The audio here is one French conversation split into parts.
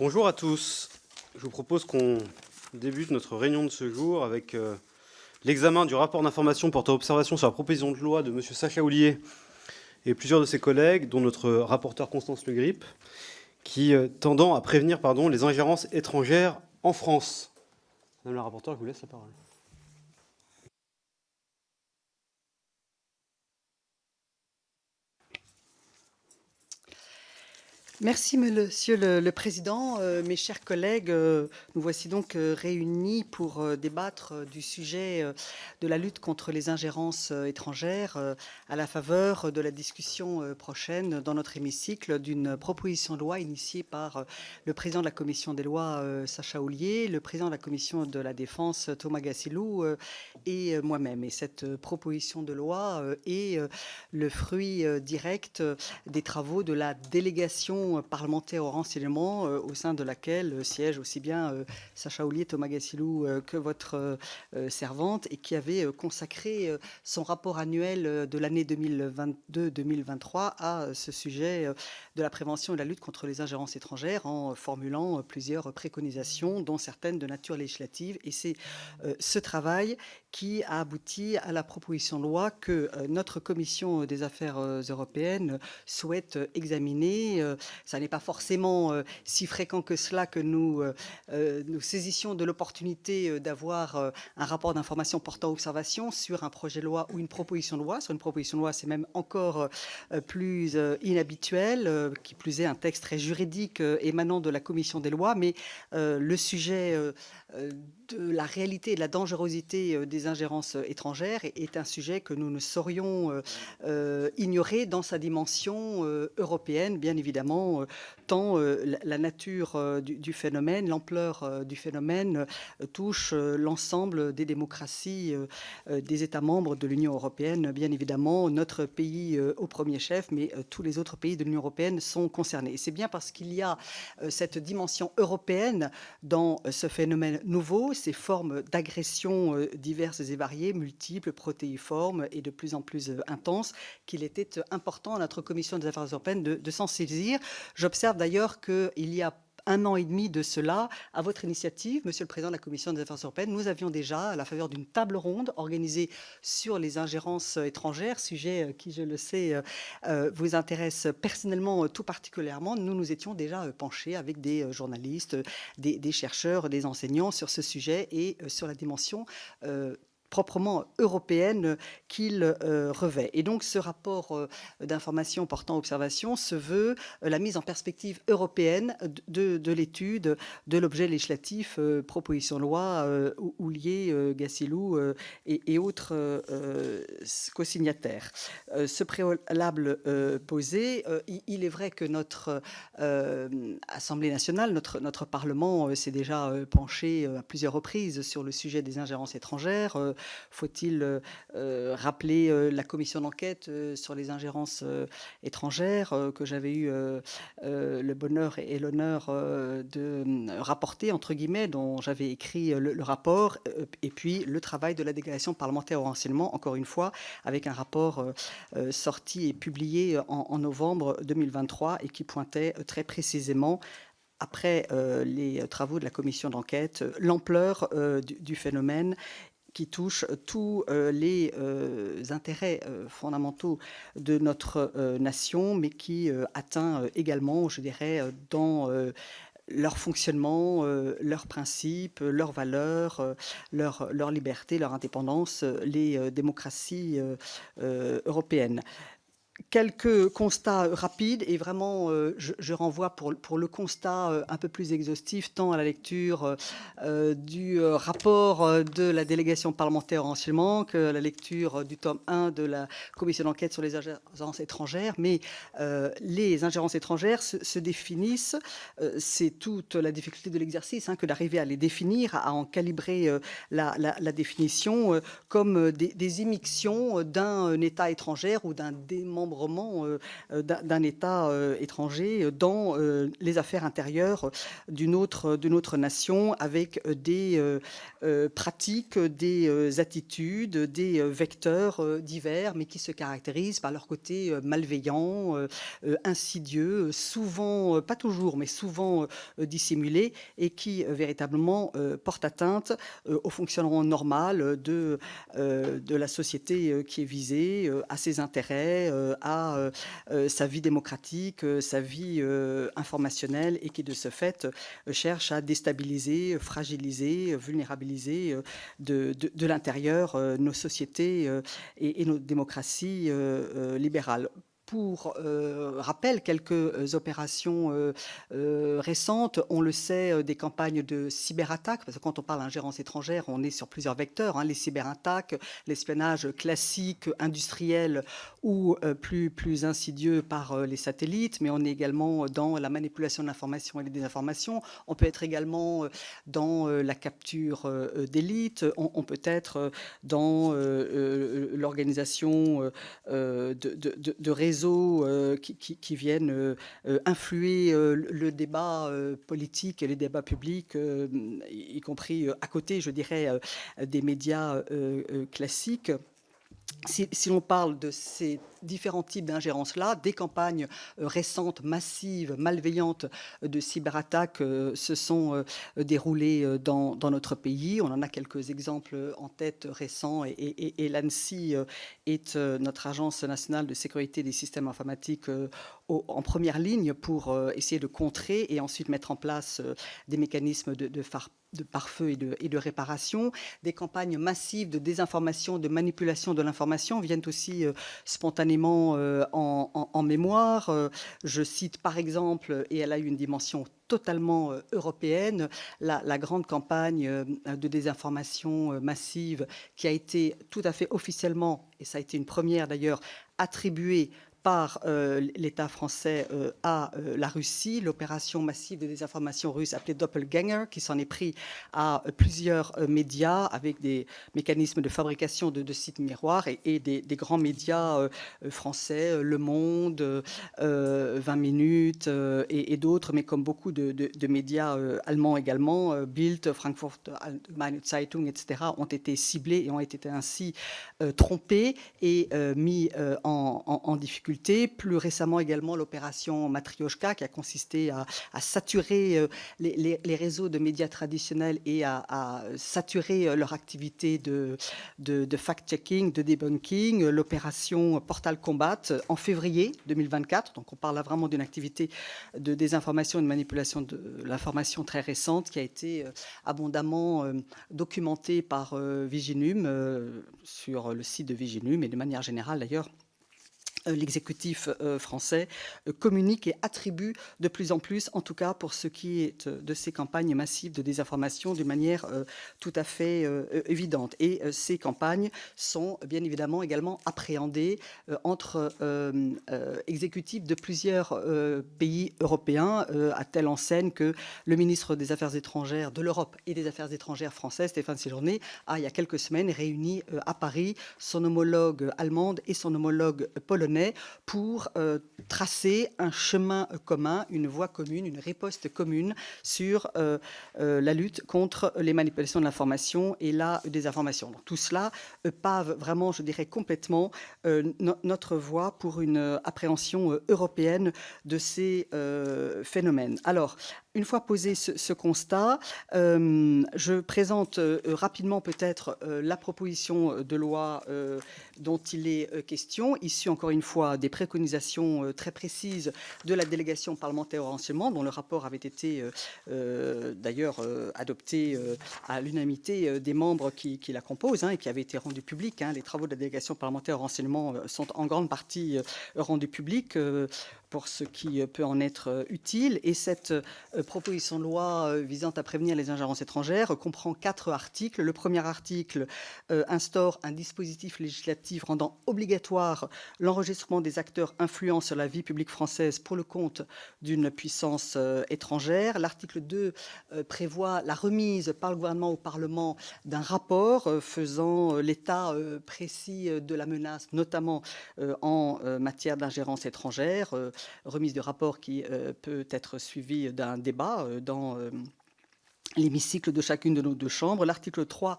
Bonjour à tous. Je vous propose qu'on débute notre réunion de ce jour avec l'examen du rapport d'information portant observation sur la proposition de loi de M. Sacha Houlié et plusieurs de ses collègues, dont notre rapporteur Constance Le Grip, qui tendant à prévenir les ingérences étrangères en France. Madame la rapporteure, je vous laisse la parole. Merci, Monsieur le Président. Mes chers collègues, nous voici donc réunis pour débattre du sujet de la lutte contre les ingérences étrangères à la faveur de la discussion prochaine dans notre hémicycle d'une proposition de loi initiée par le président de la Commission des lois, Sacha Houlié, le président de la Commission de la Défense, Thomas Gassilou, et moi-même. Et cette proposition de loi est le fruit direct des travaux de la délégation parlementaire au renseignement, au sein de laquelle siègent aussi bien Sacha Houlié, Thomas Gassilou que votre servante, et qui avait consacré son rapport annuel de l'année 2022-2023 à ce sujet de la prévention et de la lutte contre les ingérences étrangères, en formulant plusieurs préconisations, dont certaines de nature législative. Et c'est ce travail qui a abouti à la proposition de loi que notre commission des affaires européennes souhaite examiner. Ça n'est pas forcément si fréquent que cela que nous saisissions de l'opportunité d'avoir un rapport d'information portant observation sur un projet de loi ou une proposition de loi. Sur une proposition de loi, c'est même encore plus inhabituel, qui plus est un texte très juridique émanant de la commission des lois, mais le sujet de la réalité et de la dangerosité des ingérences étrangères est un sujet que nous ne saurions ignorer dans sa dimension européenne, bien évidemment, tant la nature du phénomène, l'ampleur du phénomène touche l'ensemble des démocraties des États membres de l'Union européenne, bien évidemment, notre pays au premier chef, mais tous les autres pays de l'Union européenne sont concernés. Et c'est bien parce qu'il y a cette dimension européenne dans ce phénomène nouveau, ces formes d'agression diverses et variées, multiples, protéiformes et de plus en plus intenses, qu'il était important à notre commission des affaires européennes de s'en saisir. J'observe d'ailleurs qu'il y a un an et demi de cela, à votre initiative, Monsieur le Président de la Commission des affaires européennes, nous avions déjà, à la faveur d'une table ronde organisée sur les ingérences étrangères, sujet qui, je le sais, vous intéresse personnellement tout particulièrement, nous nous étions déjà penchés avec des journalistes, des chercheurs, des enseignants sur ce sujet et sur la dimension proprement européenne qu'il revêt. Et donc ce rapport d'information portant observation se veut la mise en perspective européenne de l'étude de l'objet législatif, proposition de loi Houlié, Gassilou et autres co-signataires. Ce préalable posé, il est vrai que notre Assemblée nationale, notre Parlement s'est déjà penché à plusieurs reprises sur le sujet des ingérences étrangères. Faut-il rappeler la commission d'enquête sur les ingérences étrangères que j'avais eu le bonheur et l'honneur de rapporter, entre guillemets, dont j'avais écrit le rapport, et puis le travail de la délégation parlementaire au renseignement, encore une fois, avec un rapport sorti et publié en novembre 2023 et qui pointait très précisément après les travaux de la commission d'enquête, l'ampleur du phénomène qui touche tous les intérêts fondamentaux de notre nation, mais qui atteint également, je dirais, dans leur fonctionnement, leurs principes, leurs valeurs, leur liberté, leur indépendance, les démocraties européennes. Quelques constats rapides et vraiment, je renvoie pour le constat un peu plus exhaustif, tant à la lecture du rapport de la délégation parlementaire au renseignement que à la lecture du tome 1 de la commission d'enquête sur les ingérences étrangères. Mais les ingérences étrangères se définissent, c'est toute la difficulté de l'exercice que d'arriver à les définir, à en calibrer la définition comme des immixtions d'un État étranger ou d'un démembrement démembrement d'un État étranger dans les affaires intérieures d'une autre nation, avec des pratiques, des attitudes, des vecteurs divers, mais qui se caractérisent par leur côté malveillant, insidieux, souvent, pas toujours, mais souvent dissimulé, et qui véritablement portent atteinte au fonctionnement normal de la société qui est visée, à ses intérêts, à sa vie démocratique, sa vie informationnelle, et qui de ce fait cherche à déstabiliser, fragiliser, vulnérabiliser de l'intérieur nos sociétés et nos démocraties libérales. Pour rappel, quelques opérations récentes, on le sait, des campagnes de cyberattaques, parce que quand on parle d'ingérence étrangère, on est sur plusieurs vecteurs, hein, les cyberattaques, l'espionnage classique, industriel ou plus insidieux par les satellites, mais on est également dans la manipulation de l'information et des désinformations. On peut être également dans la capture d'élites, on peut être dans l'organisation de réseaux qui viennent influer le débat politique et les débats publics, y compris à côté, je dirais, des médias classiques. Si l'on parle de ces différents types d'ingérence-là, des campagnes récentes, massives, malveillantes de cyberattaques se sont déroulées dans notre pays. On en a quelques exemples en tête récents, et l'ANSSI est notre agence nationale de sécurité des systèmes informatiques en première ligne pour essayer de contrer et ensuite mettre en place des mécanismes de pare-feu et de réparation. Des campagnes massives de désinformation, de manipulation de l'information viennent aussi spontanément en mémoire. Je cite par exemple, et elle a eu une dimension totalement européenne, la grande campagne de désinformation massive qui a été tout à fait officiellement, et ça a été une première d'ailleurs, attribuée par l'État français à la Russie, l'opération massive de désinformation russe appelée Doppelganger, qui s'en est pris à plusieurs médias avec des mécanismes de fabrication de sites miroirs, et des grands médias français, Le Monde, 20 minutes et d'autres, mais comme beaucoup de médias allemands également, Bild, Frankfurt Allgemeine Zeitung, etc., ont été ciblés et ont été ainsi trompés et mis en difficulté. Plus récemment également, l'opération Matrioshka, qui a consisté à saturer les réseaux de médias traditionnels et à saturer leur activité de fact-checking, de debunking. L'opération Portal Combat en février 2024. Donc on parle là vraiment d'une activité de désinformation et de manipulation de l'information très récente, qui a été abondamment documentée par Viginum sur le site de Viginum, et de manière générale d'ailleurs. L'exécutif français communique et attribue de plus en plus, en tout cas pour ce qui est de ces campagnes massives de désinformation, d'une manière tout à fait évidente. Et ces campagnes sont bien évidemment également appréhendées entre exécutifs de plusieurs pays européens, à telle enseigne que le ministre des Affaires étrangères de l'Europe et des Affaires étrangères français, Stéphane Séjourné, a il y a quelques semaines réuni à Paris son homologue allemande et son homologue polonais pour tracer un chemin commun, une voie commune, une riposte commune sur la lutte contre les manipulations de l'information et la désinformation. Donc, tout cela pave vraiment, je dirais, complètement notre voie pour une appréhension européenne de ces phénomènes. Alors, une fois posé ce constat, je présente rapidement peut-être la proposition de loi dont il est question, issue encore une fois des préconisations très précises de la délégation parlementaire au renseignement, dont le rapport avait été d'ailleurs adopté à l'unanimité des membres qui la composent, et qui avait été rendu public. Les travaux de la délégation parlementaire au renseignement sont en grande partie rendus publics. pour ce qui peut en être utile. Et cette proposition de loi visant à prévenir les ingérences étrangères comprend 4 articles. Le premier article instaure un dispositif législatif rendant obligatoire l'enregistrement des acteurs influents sur la vie publique française pour le compte d'une puissance étrangère. L'article 2 prévoit la remise par le gouvernement au Parlement d'un rapport faisant l'état précis de la menace, notamment en matière d'ingérence étrangère, remise de rapport qui peut être suivie d'un débat dans l'hémicycle de chacune de nos 2 chambres. L'article 3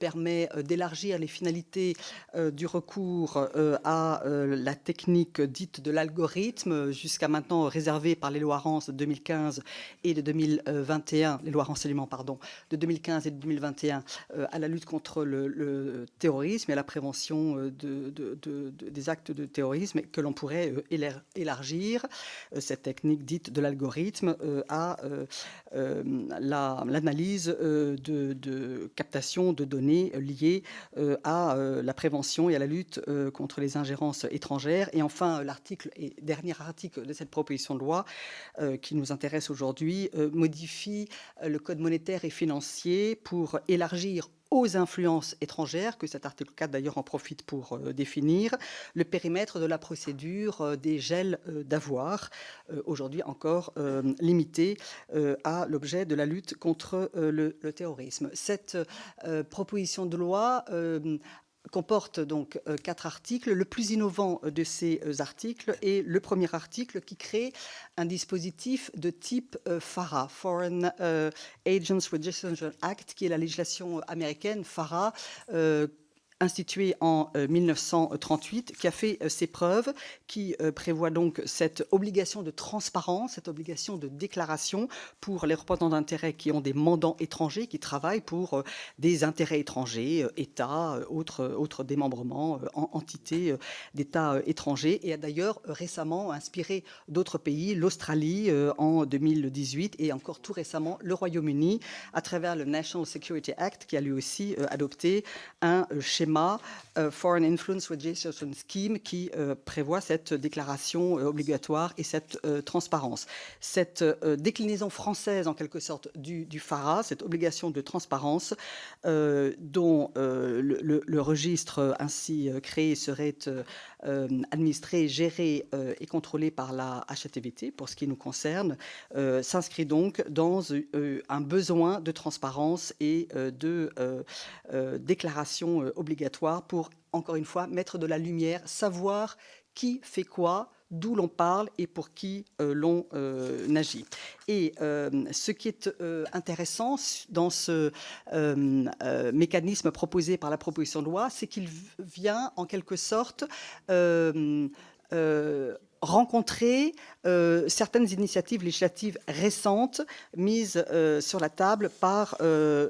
permet d'élargir les finalités du recours à la technique dite de l'algorithme, jusqu'à maintenant réservée par les lois Rance de 2015 et de 2021, les lois renseignement, pardon, de 2015 et de 2021, à la lutte contre le terrorisme et à la prévention des actes de terrorisme, et que l'on pourrait élargir cette technique dite de l'algorithme à l'analyse de captation de données liées à la prévention et à la lutte contre les ingérences étrangères. Et enfin, l'article et dernier article de cette proposition de loi qui nous intéresse aujourd'hui modifie le code monétaire et financier pour élargir aux influences étrangères, que cet article 4 d'ailleurs en profite pour définir, le périmètre de la procédure des gels d'avoirs, aujourd'hui encore limité à l'objet de la lutte contre le terrorisme. Cette proposition de loi comporte donc 4 articles. Le plus innovant de ces articles est le premier article qui crée un dispositif de type FARA, Foreign Agents Registration Act, qui est la législation américaine FARA, instituée en 1938, qui a fait ses preuves, qui prévoit donc cette obligation de transparence, cette obligation de déclaration pour les représentants d'intérêts qui ont des mandants étrangers, qui travaillent pour des intérêts étrangers, États, autres démembrements, entités d'États étrangers, et a d'ailleurs récemment inspiré d'autres pays, l'Australie en 2018 et encore tout récemment le Royaume-Uni à travers le National Security Act, qui a lui aussi adopté un schéma Foreign Influence Registration Scheme qui prévoit cette déclaration obligatoire et cette transparence. Cette déclinaison française en quelque sorte du FARA, cette obligation de transparence dont le registre ainsi créé serait administré, géré et contrôlé par la HATVT pour ce qui nous concerne, s'inscrit donc dans un besoin de transparence et de déclaration obligatoire pour, encore une fois, mettre de la lumière, savoir qui fait quoi, d'où l'on parle et pour qui l'on agit. Et ce qui est intéressant dans ce mécanisme proposé par la proposition de loi, c'est qu'il vient en quelque sorte rencontrer certaines initiatives législatives récentes mises sur la table par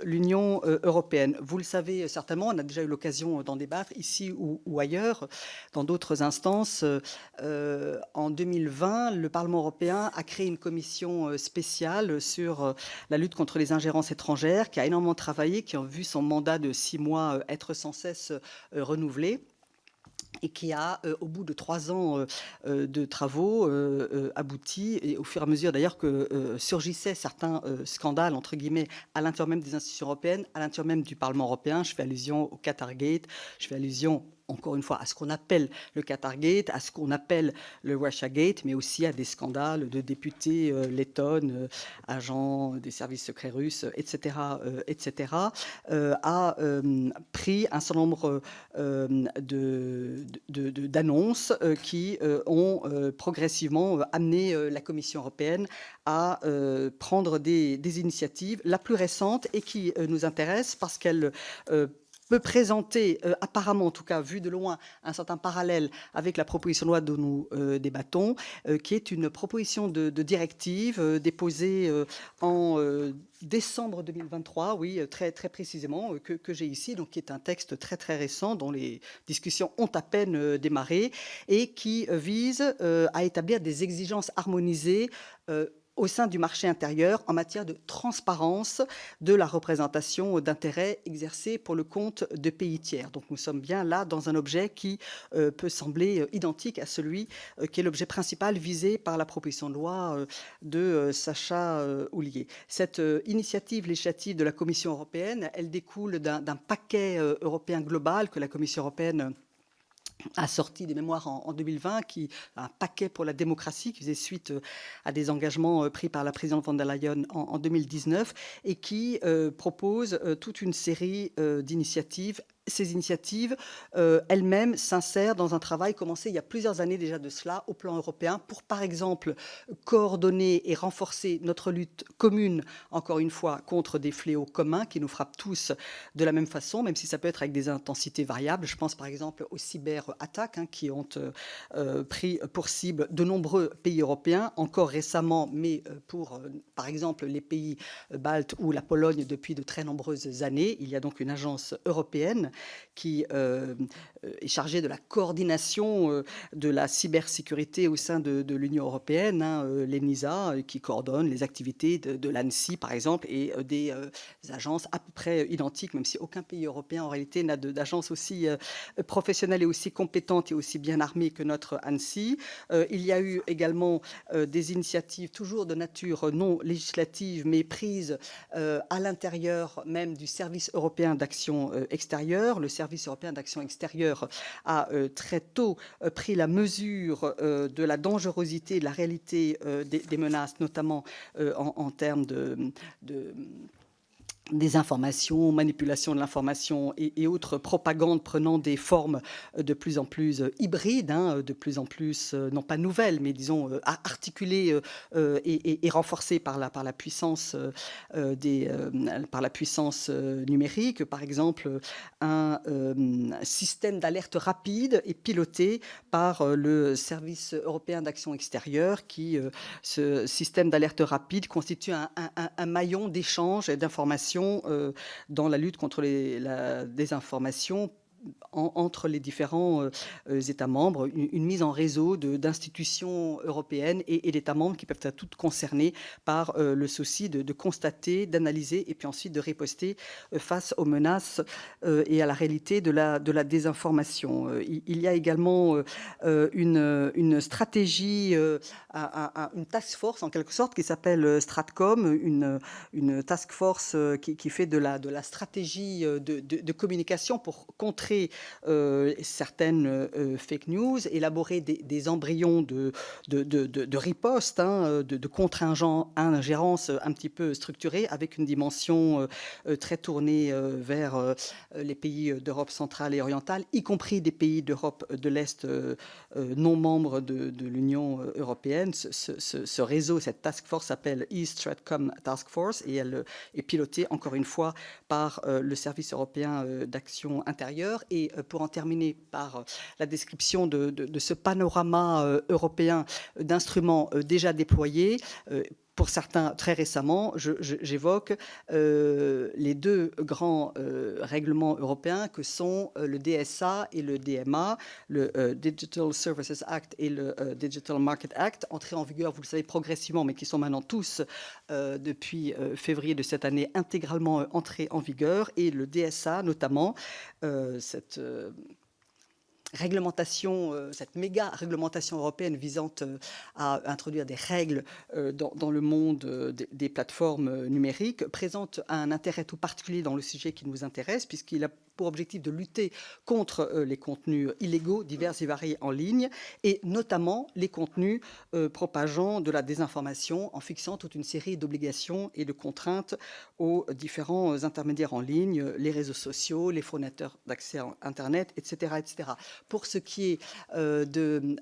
l'Union européenne. Vous le savez certainement, on a déjà eu l'occasion d'en débattre ici ou ailleurs, dans d'autres instances. En 2020, le Parlement européen a créé une commission spéciale sur la lutte contre les ingérences étrangères, qui a énormément travaillé, qui a vu son mandat de 6 mois être sans cesse renouvelé, et qui a, au bout de 3 ans de travaux, abouti, et au fur et à mesure d'ailleurs que surgissaient certains scandales, entre guillemets, à l'intérieur même des institutions européennes, à l'intérieur même du Parlement européen. Je fais allusion au Qatargate, je fais allusion encore une fois à ce qu'on appelle le Qatargate, à ce qu'on appelle le Russiagate, mais aussi à des scandales de députés lettonnes, agents des services secrets russes, etc., a pris un certain nombre d'annonces qui ont progressivement amené la Commission européenne à prendre des initiatives. La plus récente et qui nous intéresse parce qu'elle peut présenter, apparemment en tout cas vu de loin, un certain parallèle avec la proposition de loi dont nous débattons, qui est une proposition de directive déposée en décembre 2023, oui, très, très précisément, que j'ai ici, donc qui est un texte très très récent dont les discussions ont à peine démarré et qui vise à établir des exigences harmonisées au sein du marché intérieur en matière de transparence de la représentation d'intérêts exercés pour le compte de pays tiers. Donc nous sommes bien là dans un objet qui peut sembler identique à celui qui est l'objet principal visé par la proposition de loi de Sacha Houlié. Cette initiative législative de la Commission européenne, elle découle d'un paquet européen global que la Commission européenne a sorti des mémoires en 2020, un paquet pour la démocratie, qui faisait suite à des engagements pris par la présidente von der Leyen en 2019, et qui propose toute une série d'initiatives. Ces initiatives elles-mêmes s'insèrent dans un travail commencé il y a plusieurs années déjà de cela au plan européen pour, par exemple, coordonner et renforcer notre lutte commune, encore une fois, contre des fléaux communs qui nous frappent tous de la même façon, même si ça peut être avec des intensités variables. Je pense par exemple aux cyberattaques qui ont pris pour cible de nombreux pays européens, encore récemment, mais pour, par exemple, les pays baltes ou la Pologne depuis de très nombreuses années. Il y a donc une agence européenne qui est chargée de la coordination de la cybersécurité au sein de l'Union européenne, l'ENISA, qui coordonne les activités de l'ANSSI, par exemple, et des agences à peu près identiques, même si aucun pays européen, en réalité, n'a d'agence aussi professionnelle et aussi compétente et aussi bien armée que notre ANSSI. Il y a eu également des initiatives, toujours de nature non législative, mais prises à l'intérieur même du service européen d'action extérieure. Le service européen d'action extérieure a très tôt pris la mesure de la dangerosité, de la réalité des menaces, notamment en termes de désinformation, manipulation de l'information et autres propagandes prenant des formes de plus en plus hybrides, de plus en plus, non pas nouvelles, mais disons articulées et renforcées par la puissance par la puissance numérique. Par exemple, un système d'alerte rapide est piloté par le service européen d'action extérieure ce système d'alerte rapide constitue un maillon d'échange et d'informations dans la lutte contre la désinformation entre les différents États membres, une mise en réseau d'institutions européennes et d'États membres qui peuvent être toutes concernées par le souci de constater, d'analyser et puis ensuite de riposter face aux menaces et à la réalité de la désinformation. Il y a également une stratégie, une task force en quelque sorte qui s'appelle Stratcom, une task force qui fait de la stratégie de communication pour contrer certaines fake news, élaborer des embryons de riposte, de contre-ingérence un petit peu structurée, avec une dimension très tournée vers les pays d'Europe centrale et orientale, y compris des pays d'Europe de l'Est non membres de l'Union européenne. Ce réseau, cette task force s'appelle East Stratcom Task Force et elle est pilotée encore une fois par le service européen d'action intérieure. Et pour en terminer par la description de ce panorama européen d'instruments déjà déployés, pour certains très récemment, j'évoque les deux grands règlements européens que sont le DSA et le DMA, le Digital Services Act et le Digital Market Act, entrés en vigueur, vous le savez, progressivement, mais qui sont maintenant tous, depuis février de cette année, intégralement entrés en vigueur. Et le DSA, notamment, cette réglementation, cette méga réglementation européenne visant à introduire des règles dans le monde des plateformes numériques, présente un intérêt tout particulier dans le sujet qui nous intéresse, puisqu'il a pour objectif de lutter contre les contenus illégaux divers et variés en ligne, et notamment les contenus propageant de la désinformation, en fixant toute une série d'obligations et de contraintes aux différents intermédiaires en ligne, les réseaux sociaux, les fournisseurs d'accès à Internet, etc., etc. Pour ce qui est de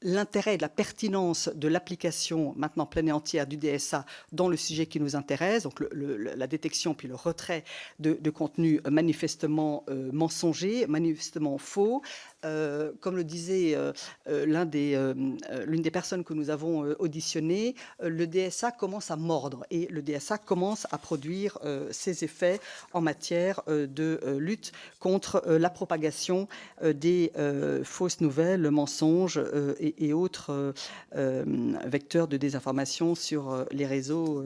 l'intérêt et de la pertinence de l'application maintenant pleine et entière du DSA dans le sujet qui nous intéresse, donc la détection puis le retrait de contenus manifestement mensongers, manifestement faux. Comme le disait l'une des personnes que nous avons auditionnées, le DSA commence à mordre et le DSA commence à produire ses effets en matière de lutte contre la propagation des fausses nouvelles, mensonges et autres vecteurs de désinformation sur les réseaux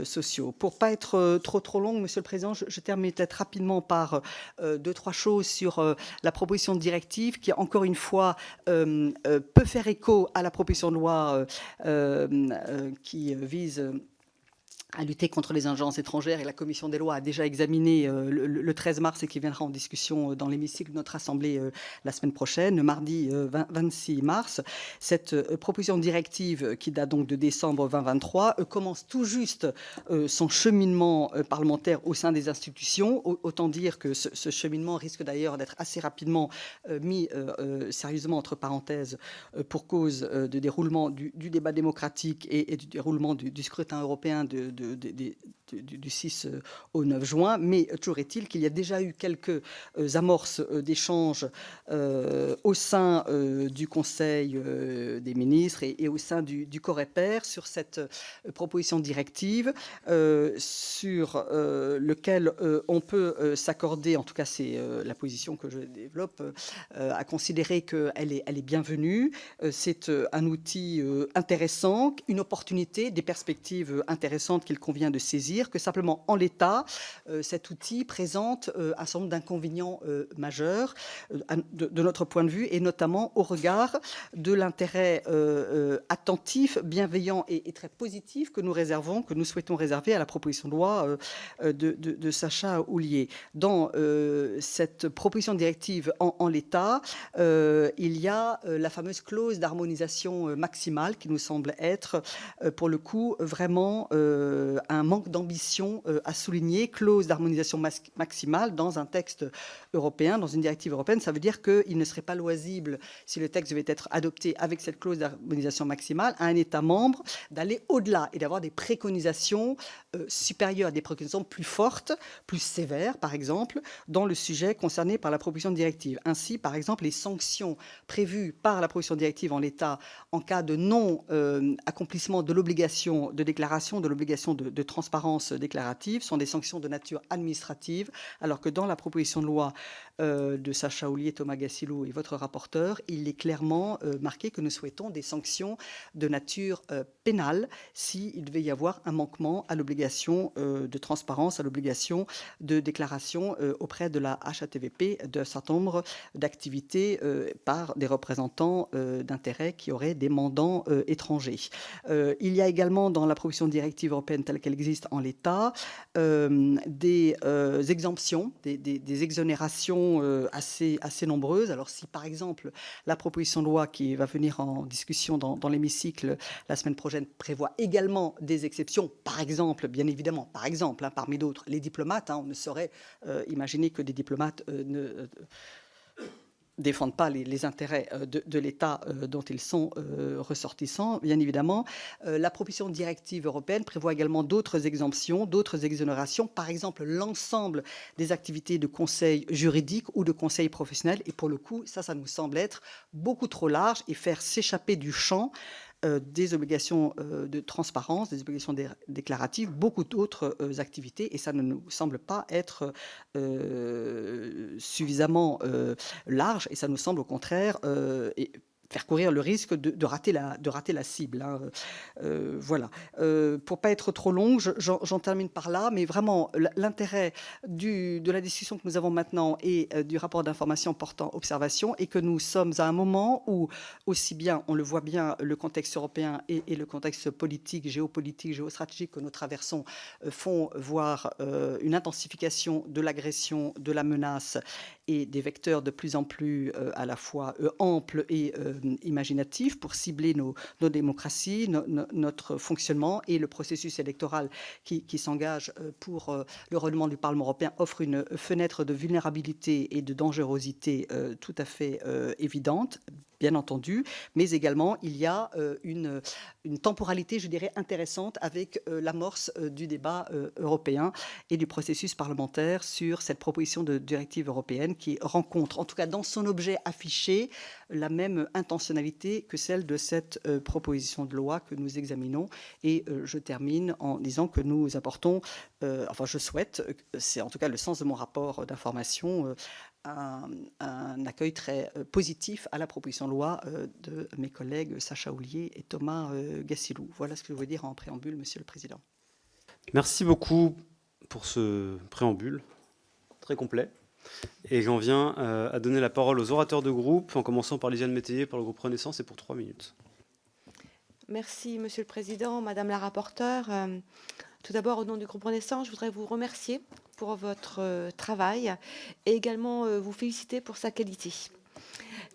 sociaux. Pour pas être trop longue, Monsieur le Président, je termine peut-être rapidement par deux, trois choses sur la proposition de directive qui, encore une fois, peut faire écho à la proposition de loi qui vise à lutter contre les ingerences étrangères, et la Commission des lois a déjà examiné le 13 mars et qui viendra en discussion dans l'hémicycle de notre Assemblée la semaine prochaine, le mardi 26 mars. Cette proposition de directive, qui date donc de décembre 2023, commence tout juste son cheminement parlementaire au sein des institutions. Autant dire que ce cheminement risque d'ailleurs d'être assez rapidement mis sérieusement entre parenthèses pour cause de déroulement du débat démocratique et du déroulement du scrutin européen du 6 au 9 juin, mais toujours est-il qu'il y a déjà eu quelques amorces d'échanges au sein du Conseil des ministres et au sein du Coreper sur cette proposition de directive sur lequel on peut s'accorder, en tout cas c'est la position que je développe, à considérer qu'elle est bienvenue. C'est un outil intéressant, une opportunité, des perspectives intéressantes qu'il convient de saisir, que simplement en l'état, cet outil présente un certain nombre d'inconvénients majeurs de notre point de vue, et notamment au regard de l'intérêt attentif, bienveillant et très positif que nous souhaitons réserver à la proposition de loi de Sacha Houlié. Dans cette proposition de directive en l'état, il y a la fameuse clause d'harmonisation maximale qui nous semble être, pour le coup, vraiment un manque d'ambition à souligner. Clause d'harmonisation maximale dans un texte européen, dans une directive européenne, ça veut dire qu'il ne serait pas loisible, si le texte devait être adopté avec cette clause d'harmonisation maximale, à un État membre d'aller au-delà et d'avoir des préconisations supérieures, des préconisations plus fortes, plus sévères, par exemple, dans le sujet concerné par la proposition de directive. Ainsi, par exemple, les sanctions prévues par la proposition de directive en l'état en cas de non-accomplissement de l'obligation de déclaration, de l'obligation de transparence déclarative, sont des sanctions de nature administrative, alors que dans la proposition de loi de Sacha Houlié, Thomas Gassilo et votre rapporteur, il est clairement marqué que nous souhaitons des sanctions de nature pénale s'il devait y avoir un manquement à l'obligation de transparence, à l'obligation de déclaration auprès de la HATVP d'un certain nombre d'activités par des représentants d'intérêts qui auraient des mandants étrangers. Il y a également dans la proposition de directive européenne telle qu'elle existe en l'état des exemptions, des exonérations assez nombreuses. Alors si par exemple la proposition de loi qui va venir en discussion dans l'hémicycle la semaine prochaine prévoit également des exceptions, par exemple, bien évidemment, par exemple, parmi d'autres, les diplomates, on ne saurait imaginer que des diplomates ne défendent pas les intérêts de l'État dont ils sont ressortissants, bien évidemment. La proposition de directive européenne prévoit également d'autres exemptions, d'autres exonérations, par exemple l'ensemble des activités de conseil juridique ou de conseil professionnel. Et pour le coup, ça nous semble être beaucoup trop large et faire s'échapper du champ des obligations de transparence, des obligations déclaratives, beaucoup d'autres activités, et ça ne nous semble pas être suffisamment large, et ça nous semble au contraire faire courir le risque de rater la cible. Voilà. Pour pas être trop longue, j'en termine par là, mais vraiment l'intérêt de la discussion que nous avons maintenant et du rapport d'information portant observation est que nous sommes à un moment où, aussi bien, on le voit bien, le contexte européen et le contexte politique, géopolitique, géostratégique que nous traversons font voir une intensification de l'agression, de la menace et des vecteurs de plus en plus à la fois amples et imaginatifs pour cibler nos démocraties, notre fonctionnement, et le processus électoral qui s'engage pour le renouvellement du Parlement européen offre une fenêtre de vulnérabilité et de dangerosité tout à fait évidente, bien entendu, mais également il y a une temporalité, je dirais, intéressante avec l'amorce du débat européen et du processus parlementaire sur cette proposition de directive européenne qui rencontre, en tout cas dans son objet affiché, la même intentionnalité que celle de cette proposition de loi que nous examinons. Et je termine en disant que nous apportons, enfin je souhaite, c'est en tout cas le sens de mon rapport d'information, un accueil très positif à la proposition de loi de mes collègues Sacha Houlié et Thomas Gassilou. Voilà ce que je voulais dire en préambule, Monsieur le Président. Merci beaucoup pour ce préambule très complet. Et j'en viens à donner la parole aux orateurs de groupe, en commençant par Lisiane Métayer pour le groupe Renaissance et pour 3 minutes. Merci, Monsieur le Président, Madame la rapporteure. Tout d'abord, au nom du groupe Renaissance, je voudrais vous remercier pour votre travail et également vous féliciter pour sa qualité.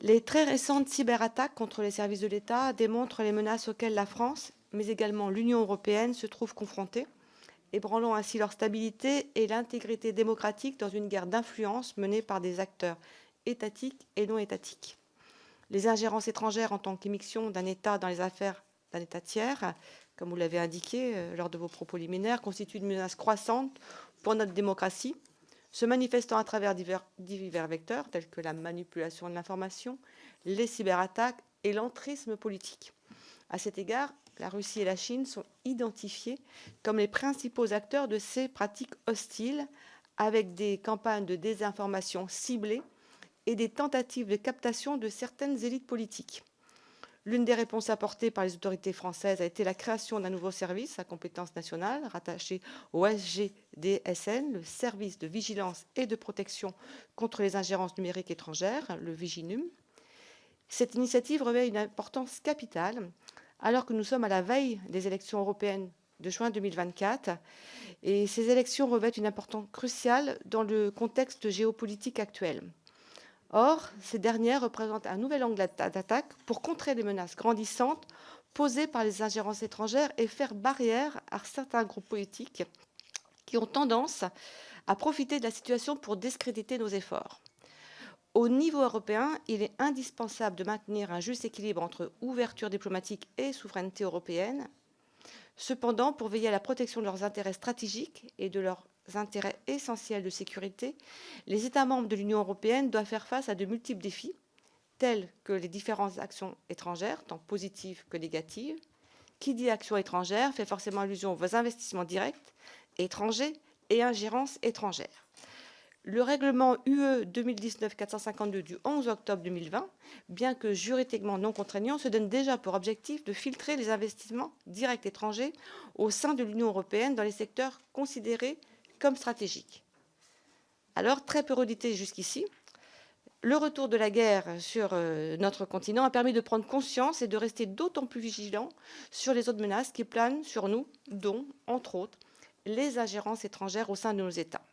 Les très récentes cyberattaques contre les services de l'État démontrent les menaces auxquelles la France, mais également l'Union européenne, se trouvent confrontées, ébranlant ainsi leur stabilité et l'intégrité démocratique dans une guerre d'influence menée par des acteurs étatiques et non étatiques. Les ingérences étrangères en tant qu'émission d'un État dans les affaires d'un État tiers, comme vous l'avez indiqué lors de vos propos liminaires, constituent une menace croissante pour notre démocratie, se manifestant à travers divers vecteurs tels que la manipulation de l'information, les cyberattaques et l'entrisme politique. À cet égard, la Russie et la Chine sont identifiés comme les principaux acteurs de ces pratiques hostiles, avec des campagnes de désinformation ciblées et des tentatives de captation de certaines élites politiques. L'une des réponses apportées par les autorités françaises a été la création d'un nouveau service à compétence nationale rattaché au SGDSN, le service de vigilance et de protection contre les ingérences numériques étrangères, le Viginum. Cette initiative revêt une importance capitale alors que nous sommes à la veille des élections européennes de juin 2024. Et ces élections revêtent une importance cruciale dans le contexte géopolitique actuel. Or, ces dernières représentent un nouvel angle d'attaque pour contrer les menaces grandissantes posées par les ingérences étrangères et faire barrière à certains groupes politiques qui ont tendance à profiter de la situation pour discréditer nos efforts. Au niveau européen, il est indispensable de maintenir un juste équilibre entre ouverture diplomatique et souveraineté européenne. Cependant, pour veiller à la protection de leurs intérêts stratégiques et de leurs intérêts essentiels de sécurité, les États membres de l'Union européenne doivent faire face à de multiples défis, tels que les différentes actions étrangères, tant positives que négatives. Qui dit action étrangère fait forcément allusion aux investissements directs, étrangers et ingérences étrangères. Le règlement UE 2019-452 du 11 octobre 2020, bien que juridiquement non contraignant, se donne déjà pour objectif de filtrer les investissements directs étrangers au sein de l'Union européenne dans les secteurs considérés comme stratégiques. Alors, très peu redité jusqu'ici, le retour de la guerre sur notre continent a permis de prendre conscience et de rester d'autant plus vigilants sur les autres menaces qui planent sur nous, dont, entre autres, les ingérences étrangères au sein de nos États.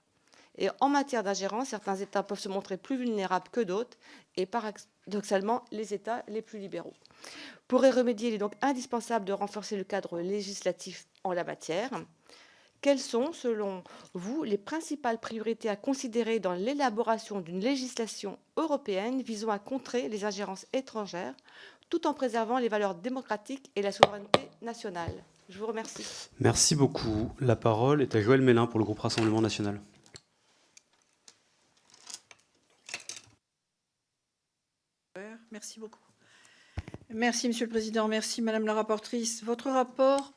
Et en matière d'ingérence, certains États peuvent se montrer plus vulnérables que d'autres, et paradoxalement, les États les plus libéraux. Pour y remédier, il est donc indispensable de renforcer le cadre législatif en la matière. Quelles sont, selon vous, les principales priorités à considérer dans l'élaboration d'une législation européenne visant à contrer les ingérences étrangères, tout en préservant les valeurs démocratiques et la souveraineté nationale? Je vous remercie. Merci beaucoup. La parole est à Joël Mélin pour le groupe Rassemblement national. Merci beaucoup. Merci, Monsieur le Président. Merci, Madame la rapporteure. Votre rapport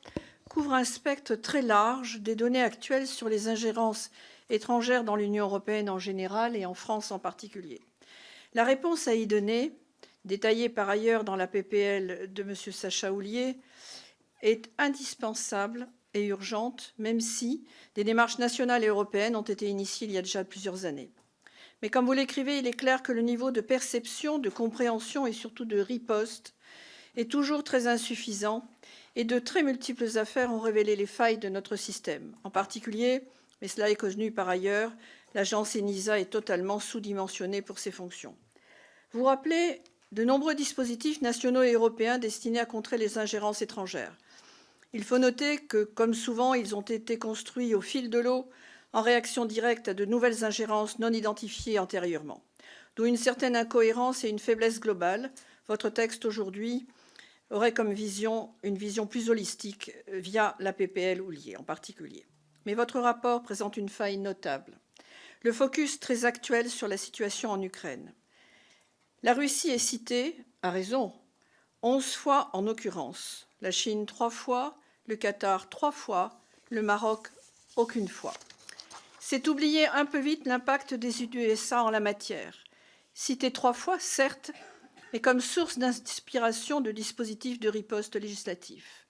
couvre un spectre très large des données actuelles sur les ingérences étrangères dans l'Union européenne en général et en France en particulier. La réponse à y donner, détaillée par ailleurs dans la PPL de Monsieur Sacha Houlié, est indispensable et urgente, même si des démarches nationales et européennes ont été initiées il y a déjà plusieurs années. Mais comme vous l'écrivez, il est clair que le niveau de perception, de compréhension et surtout de riposte est toujours très insuffisant et de très multiples affaires ont révélé les failles de notre système. En particulier, mais cela est connu par ailleurs, l'agence ENISA est totalement sous-dimensionnée pour ses fonctions. Vous rappelez de nombreux dispositifs nationaux et européens destinés à contrer les ingérences étrangères. Il faut noter que, comme souvent, ils ont été construits au fil de l'eau en réaction directe à de nouvelles ingérences non identifiées antérieurement. D'où une certaine incohérence et une faiblesse globale. Votre texte aujourd'hui aurait comme vision une vision plus holistique via la PPL Houlié en particulier. Mais votre rapport présente une faille notable. Le focus très actuel sur la situation en Ukraine. La Russie est citée, à raison, 11 fois en occurrence. La Chine 3 fois, le Qatar 3 fois, le Maroc aucune fois. C'est oublier un peu vite l'impact des USA en la matière. Cité 3 fois, certes, mais comme source d'inspiration de dispositifs de riposte législatif.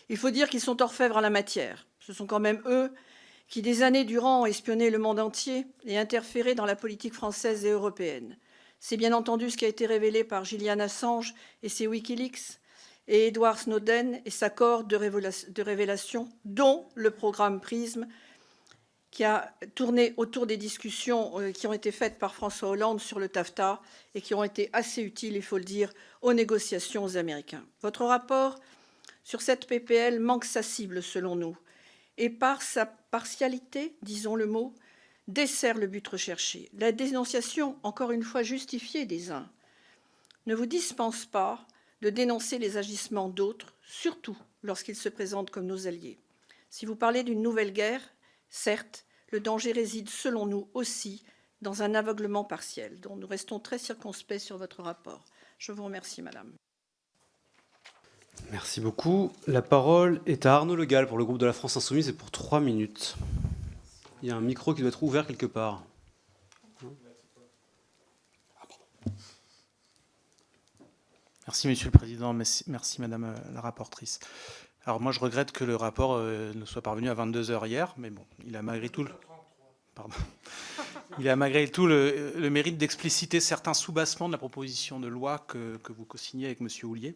Il faut dire qu'ils sont orfèvres en la matière. Ce sont quand même eux qui, des années durant, ont espionné le monde entier et interféré dans la politique française et européenne. C'est bien entendu ce qui a été révélé par Julian Assange et ses Wikileaks, et Edward Snowden et sa cohorte de révélations, dont le programme PRISM, qui a tourné autour des discussions qui ont été faites par François Hollande sur le TAFTA et qui ont été assez utiles, il faut le dire, aux négociations aux Américains. Votre rapport sur cette PPL manque sa cible, selon nous, et par sa partialité, disons le mot, dessert le but recherché. La dénonciation, encore une fois justifiée des uns, ne vous dispense pas de dénoncer les agissements d'autres, surtout lorsqu'ils se présentent comme nos alliés. Si vous parlez d'une nouvelle guerre, certes, le danger réside, selon nous, aussi dans un aveuglement partiel, dont nous restons très circonspects sur votre rapport. Je vous remercie, madame. Merci beaucoup. La parole est à Arnaud Le Gall pour le groupe de la France Insoumise et pour 3 minutes. Il y a un micro qui doit être ouvert quelque part. Merci, Monsieur le Président. Merci, Madame la rapporteure. Alors moi, je regrette que le rapport ne soit parvenu à 22 h hier, mais bon, il a malgré tout le mérite d'expliciter certains soubassements de la proposition de loi que vous co-signez avec Monsieur Houllier.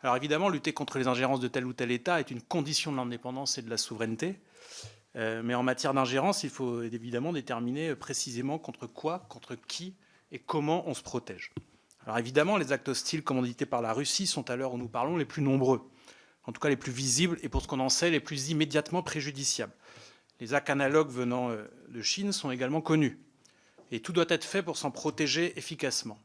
Alors évidemment, lutter contre les ingérences de tel ou tel État est une condition de l'indépendance et de la souveraineté. Mais en matière d'ingérence, il faut évidemment déterminer précisément contre quoi, contre qui et comment on se protège. Alors évidemment, les actes hostiles commandités par la Russie sont à l'heure où nous parlons les plus nombreux, en tout cas les plus visibles et pour ce qu'on en sait, les plus immédiatement préjudiciables. Les actes analogues venant de Chine sont également connus. Et tout doit être fait pour s'en protéger efficacement.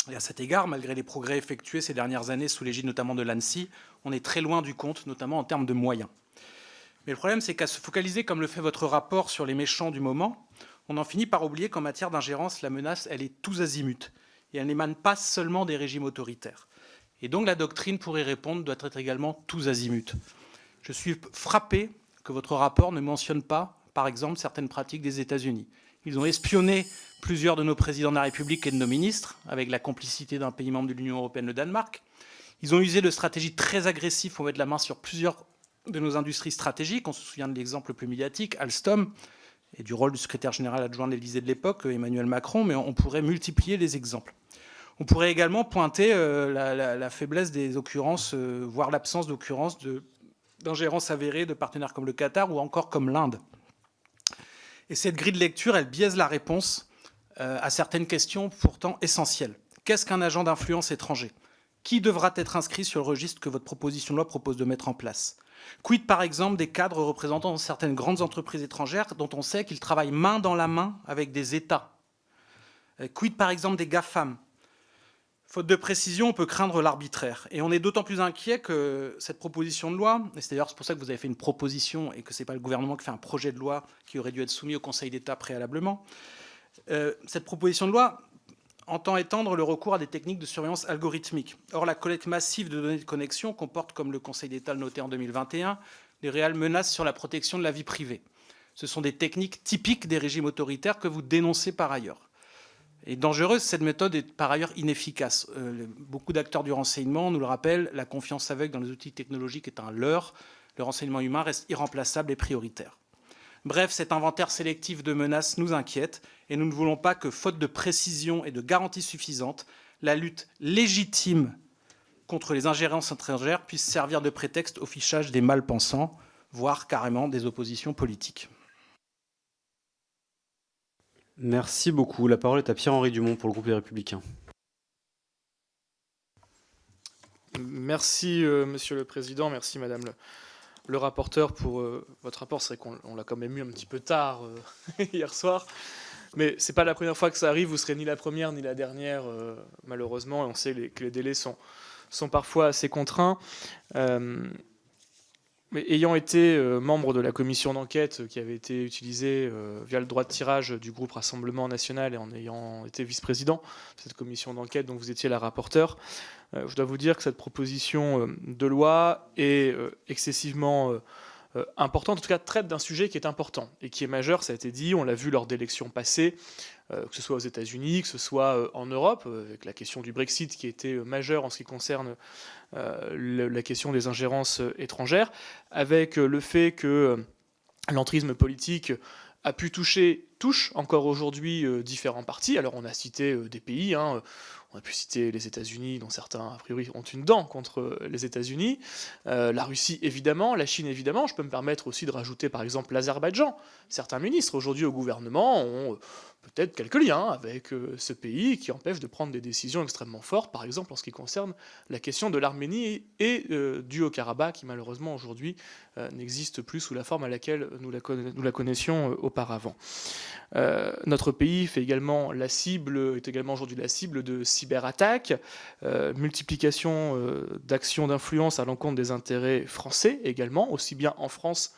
Et à cet égard, malgré les progrès effectués ces dernières années sous l'égide notamment de l'ANSSI, on est très loin du compte, notamment en termes de moyens. Mais le problème, c'est qu'à se focaliser, comme le fait votre rapport, sur les méchants du moment, on en finit par oublier qu'en matière d'ingérence, la menace, elle est tous azimuts. Et elle n'émane pas seulement des régimes autoritaires. Et donc la doctrine, pour y répondre, doit être également tous azimuts. Je suis frappé que votre rapport ne mentionne pas, par exemple, certaines pratiques des États-Unis. Ils ont espionné plusieurs de nos présidents de la République et de nos ministres, avec la complicité d'un pays membre de l'Union européenne, le Danemark. Ils ont usé de stratégies très agressives pour mettre la main sur plusieurs de nos industries stratégiques. On se souvient de l'exemple le plus médiatique, Alstom, et du rôle du secrétaire général adjoint de l'Élysée de l'époque, Emmanuel Macron, mais on pourrait multiplier les exemples. On pourrait également pointer la faiblesse des occurrences, voire l'absence d'occurrences d'ingérence avérée de partenaires comme le Qatar ou encore comme l'Inde. Et cette grille de lecture, elle biaise la réponse à certaines questions pourtant essentielles. Qu'est-ce qu'un agent d'influence étranger ? Qui devra être inscrit sur le registre que votre proposition de loi propose de mettre en place ? Quid, par exemple, des cadres représentant certaines grandes entreprises étrangères dont on sait qu'ils travaillent main dans la main avec des États ? Quid, par exemple, des GAFAM ? Faute de précision, on peut craindre l'arbitraire. Et on est d'autant plus inquiet que cette proposition de loi, et c'est d'ailleurs pour ça que vous avez fait une proposition et que ce n'est pas le gouvernement qui fait un projet de loi qui aurait dû être soumis au Conseil d'État préalablement, cette proposition de loi entend étendre le recours à des techniques de surveillance algorithmique. Or, la collecte massive de données de connexion comporte, comme le Conseil d'État le notait en 2021, des réelles menaces sur la protection de la vie privée. Ce sont des techniques typiques des régimes autoritaires que vous dénoncez par ailleurs. Et dangereuse, cette méthode est par ailleurs inefficace. Beaucoup d'acteurs du renseignement nous le rappellent, la confiance aveugle dans les outils technologiques est un leurre. Le renseignement humain reste irremplaçable et prioritaire. Bref, cet inventaire sélectif de menaces nous inquiète et nous ne voulons pas que, faute de précision et de garanties suffisantes, la lutte légitime contre les ingérences étrangères puisse servir de prétexte au fichage des mal-pensants, voire carrément des oppositions politiques. Merci beaucoup. La parole est à Pierre-Henri Dumont pour le groupe Les Républicains. Merci, Monsieur le Président. Merci, Madame le rapporteur, pour votre rapport. C'est vrai qu'on l'a quand même eu un petit peu tard hier soir. Mais ce n'est pas la première fois que ça arrive. Vous ne serez ni la première ni la dernière, malheureusement. Et on sait que les délais sont parfois assez contraints. Mais ayant été membre de la commission d'enquête qui avait été utilisée via le droit de tirage du groupe Rassemblement National et en ayant été vice-président de cette commission d'enquête dont vous étiez la rapporteure, je dois vous dire que cette proposition de loi est excessivement importante, en tout cas traite d'un sujet qui est important et qui est majeur, ça a été dit, on l'a vu lors d'élections passées, que ce soit aux États-Unis, que ce soit en Europe, avec la question du Brexit qui était majeure en ce qui concerne la question des ingérences étrangères, avec le fait que l'entrisme politique a pu touche encore aujourd'hui différents partis. Alors on a cité des pays, on a pu citer les États-Unis, dont certains a priori ont une dent contre les États-Unis, la Russie évidemment, la Chine évidemment. Je peux me permettre aussi de rajouter par exemple l'Azerbaïdjan. Certains ministres aujourd'hui au gouvernement ont peut-être quelques liens avec ce pays qui empêchent de prendre des décisions extrêmement fortes, par exemple en ce qui concerne la question de l'Arménie et du Haut-Karabakh, qui malheureusement aujourd'hui n'existe plus sous la forme à laquelle nous la connaissions auparavant. Notre pays est également aujourd'hui la cible de cyberattaques, multiplication d'actions d'influence à l'encontre des intérêts français également, aussi bien en France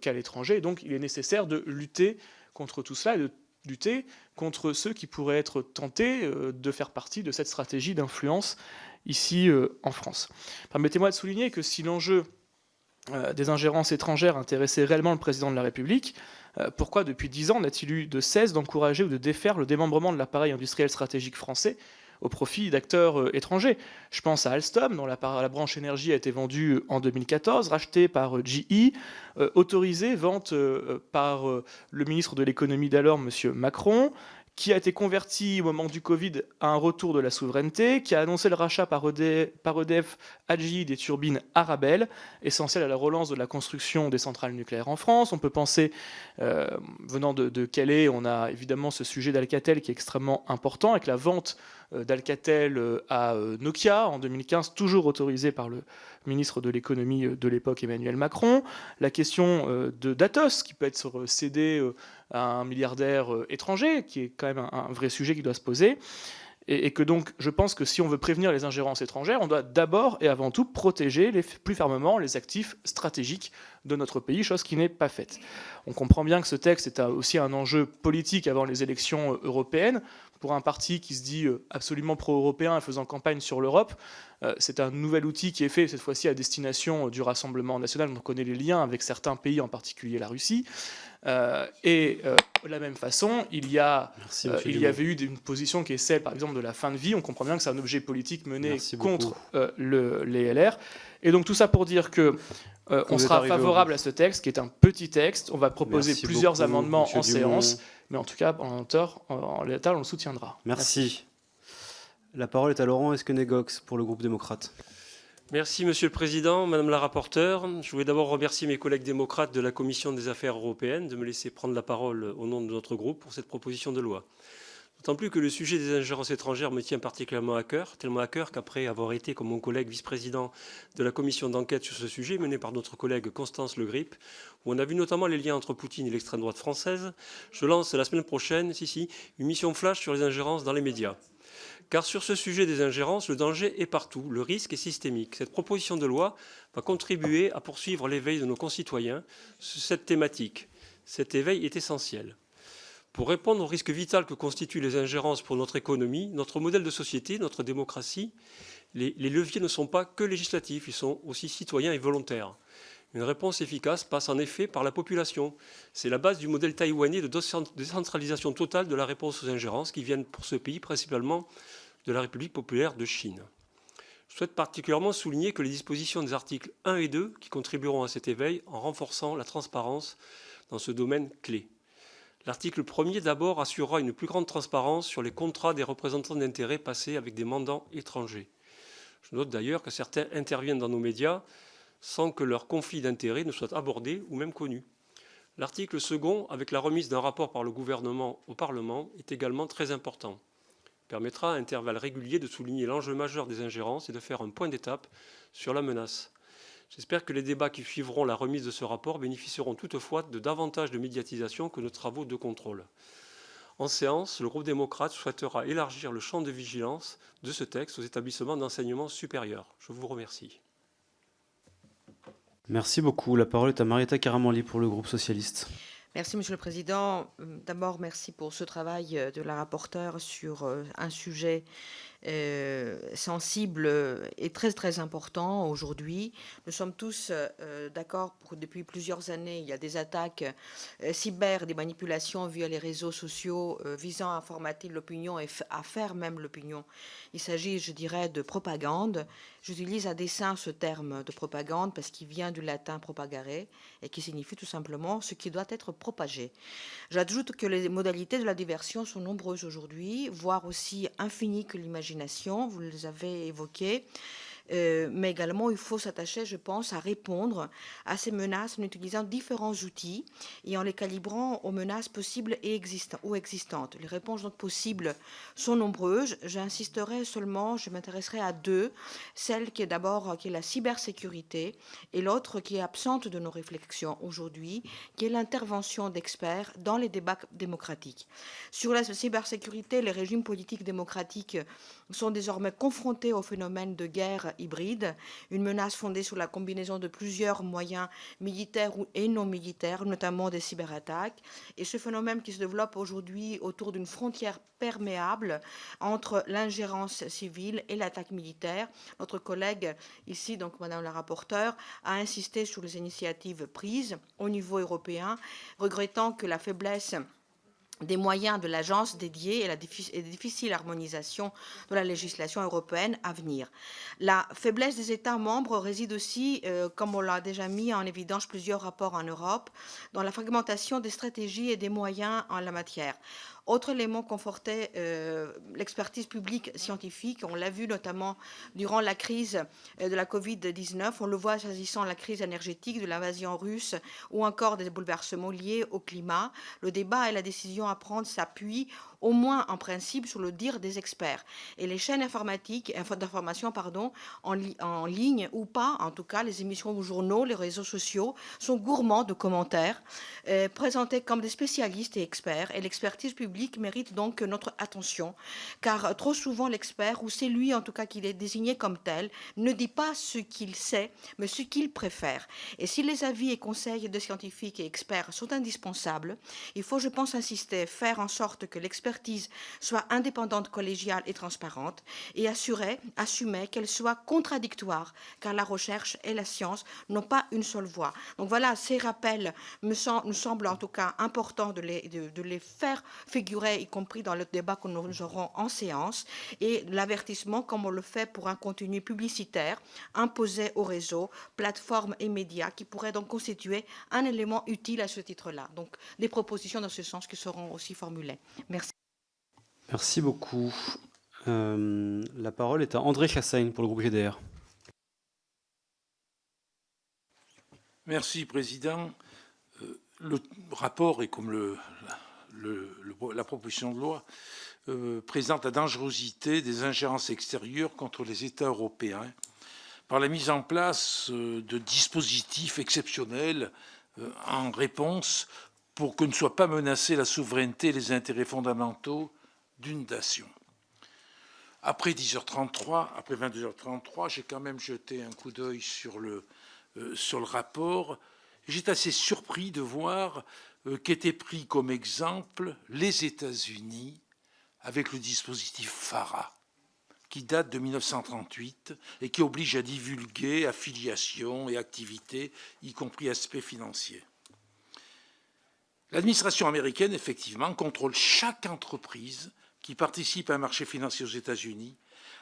qu'à l'étranger. Donc il est nécessaire de lutter contre tout cela et de lutter contre ceux qui pourraient être tentés de faire partie de cette stratégie d'influence ici en France. Permettez-moi de souligner que si l'enjeu des ingérences étrangères intéressait réellement le président de la République, pourquoi depuis 10 ans n'a-t-il eu de cesse d'encourager ou de défaire le démembrement de l'appareil industriel stratégique français au profit d'acteurs étrangers? Je pense à Alstom, dont la branche énergie a été vendue en 2014, rachetée par GE, autorisée, vente par le ministre de l'économie d'alors, M. Macron, qui a été converti au moment du Covid à un retour de la souveraineté, qui a annoncé le rachat par EDF à GE des turbines Arabelle, essentielles à la relance de la construction des centrales nucléaires en France. On peut penser, venant de Calais, on a évidemment ce sujet d'Alcatel qui est extrêmement important, avec la vente d'Alcatel à Nokia en 2015, toujours autorisée par le ministre de l'économie de l'époque, Emmanuel Macron. La question d'Atos, qui peut être cédée à un milliardaire étranger, qui est quand même un vrai sujet qui doit se poser. Et que donc, je pense que si on veut prévenir les ingérences étrangères, on doit d'abord et avant tout protéger plus fermement les actifs stratégiques de notre pays, chose qui n'est pas faite. On comprend bien que ce texte est aussi un enjeu politique avant les élections européennes. Pour un parti qui se dit absolument pro-européen et faisant campagne sur l'Europe, c'est un nouvel outil qui est fait cette fois-ci à destination du Rassemblement national. On connaît les liens avec certains pays, en particulier la Russie. De la même façon, il y avait eu une position qui est celle, par exemple, de la fin de vie. On comprend bien que c'est un objet politique mené contre les LR. Et donc tout ça pour dire que on sera favorable à ce texte, qui est un petit texte. On va proposer plusieurs amendements en séance. Mais en tout cas, en l'état, on le soutiendra. Merci. La parole est à Laurent Esquenet-Gox pour le groupe démocrate. Merci Monsieur le Président, Madame la rapporteure. Je voulais d'abord remercier mes collègues démocrates de la Commission des Affaires européennes de me laisser prendre la parole au nom de notre groupe pour cette proposition de loi. D'autant plus que le sujet des ingérences étrangères me tient particulièrement à cœur, tellement à cœur qu'après avoir été, comme mon collègue vice-président de la commission d'enquête sur ce sujet, menée par notre collègue Constance Le Grip, où on a vu notamment les liens entre Poutine et l'extrême droite française, je lance la semaine prochaine, une mission flash sur les ingérences dans les médias. Car sur ce sujet des ingérences, le danger est partout, le risque est systémique. Cette proposition de loi va contribuer à poursuivre l'éveil de nos concitoyens sur cette thématique. Cet éveil est essentiel. Pour répondre au risque vital que constituent les ingérences pour notre économie, notre modèle de société, notre démocratie, les leviers ne sont pas que législatifs, ils sont aussi citoyens et volontaires. Une réponse efficace passe en effet par la population. C'est la base du modèle taïwanais de décentralisation totale de la réponse aux ingérences qui viennent pour ce pays principalement de la République populaire de Chine. Je souhaite particulièrement souligner que les dispositions des articles 1 et 2 qui contribueront à cet éveil en renforçant la transparence dans ce domaine clé. L'article 1er d'abord assurera une plus grande transparence sur les contrats des représentants d'intérêts passés avec des mandants étrangers. Je note d'ailleurs que certains interviennent dans nos médias sans que leur conflit d'intérêts ne soit abordé ou même connu. L'article 2, avec la remise d'un rapport par le gouvernement au Parlement, est également très important. Il permettra à intervalles réguliers de souligner l'enjeu majeur des ingérences et de faire un point d'étape sur la menace. J'espère que les débats qui suivront la remise de ce rapport bénéficieront toutefois de davantage de médiatisation que nos travaux de contrôle. En séance, le groupe démocrate souhaitera élargir le champ de vigilance de ce texte aux établissements d'enseignement supérieur. Je vous remercie. Merci beaucoup. La parole est à Marietta Karamanli pour le groupe socialiste. Merci, Monsieur le Président. D'abord, merci pour ce travail de la rapporteure sur un sujet sensible et très très important aujourd'hui. Nous sommes tous d'accord pour depuis plusieurs années, il y a des attaques cyber, des manipulations via les réseaux sociaux visant à formater l'opinion et à faire même l'opinion. Il s'agit, je dirais, de propagande. J'utilise à dessein ce terme de propagande parce qu'il vient du latin propagare et qui signifie tout simplement ce qui doit être propagé. J'ajoute que les modalités de la diversion sont nombreuses aujourd'hui, voire aussi infinies que l'imagination, vous les avez évoquées. Mais également, il faut s'attacher, je pense, à répondre à ces menaces en utilisant différents outils et en les calibrant aux menaces possibles et existantes. Les réponses donc possibles sont nombreuses. J'insisterai seulement, je m'intéresserai à deux. Celle qui est d'abord qui est la cybersécurité et l'autre qui est absente de nos réflexions aujourd'hui, qui est l'intervention d'experts dans les débats démocratiques. Sur la cybersécurité, les régimes politiques démocratiques sont désormais confrontés au phénomène de guerre hybride, une menace fondée sur la combinaison de plusieurs moyens militaires et non militaires, notamment des cyberattaques. Et ce phénomène qui se développe aujourd'hui autour d'une frontière perméable entre l'ingérence civile et l'attaque militaire. Notre collègue ici, donc Madame la rapporteure, a insisté sur les initiatives prises au niveau européen, regrettant que la faiblesse des moyens de l'agence dédiée et la difficile harmonisation de la législation européenne à venir. La faiblesse des États membres réside aussi, comme on l'a déjà mis en évidence plusieurs rapports en Europe, dans la fragmentation des stratégies et des moyens en la matière. Autre élément confortait l'expertise publique scientifique. On l'a vu notamment durant la crise de la Covid-19. On le voit s'agissant de la crise énergétique, de l'invasion russe ou encore des bouleversements liés au climat. Le débat et la décision à prendre s'appuient au moins en principe sur le dire des experts. Et les chaînes informatiques, d'information en ligne ou pas, en tout cas les émissions ou journaux, les réseaux sociaux, sont gourmands de commentaires présentés comme des spécialistes et experts. Et l'expertise publique mérite donc notre attention, car trop souvent l'expert, ou c'est lui en tout cas qu'il est désigné comme tel, ne dit pas ce qu'il sait, mais ce qu'il préfère. Et si les avis et conseils de scientifiques et experts sont indispensables, il faut, je pense, insister, faire en sorte que l'expertise soit indépendante, collégiale et transparente, et assumer qu'elle soit contradictoire, car la recherche et la science n'ont pas une seule voix. Donc voilà, ces rappels nous semblent en tout cas importants de les faire figurer, y compris dans le débat que nous aurons en séance, et l'avertissement, comme on le fait pour un contenu publicitaire imposé au réseau, plateformes et médias, qui pourrait donc constituer un élément utile à ce titre-là. Donc des propositions dans ce sens qui seront aussi formulées. Merci. Merci beaucoup. La parole est à André Chassaigne pour le groupe GDR. Merci, Président. Le rapport, et comme la proposition de loi, présente la dangerosité des ingérences extérieures contre les États européens par la mise en place de dispositifs exceptionnels en réponse pour que ne soient pas menacés la souveraineté et les intérêts fondamentaux d'une nation. Après 10h33, après 22h33, j'ai quand même jeté un coup d'œil sur le rapport. J'étais assez surpris de voir qu'étaient pris comme exemple les États-Unis avec le dispositif FARA, qui date de 1938 et qui oblige à divulguer affiliations et activités, y compris aspects financiers. L'administration américaine, effectivement, contrôle chaque entreprise qui participent à un marché financier aux États-Unis,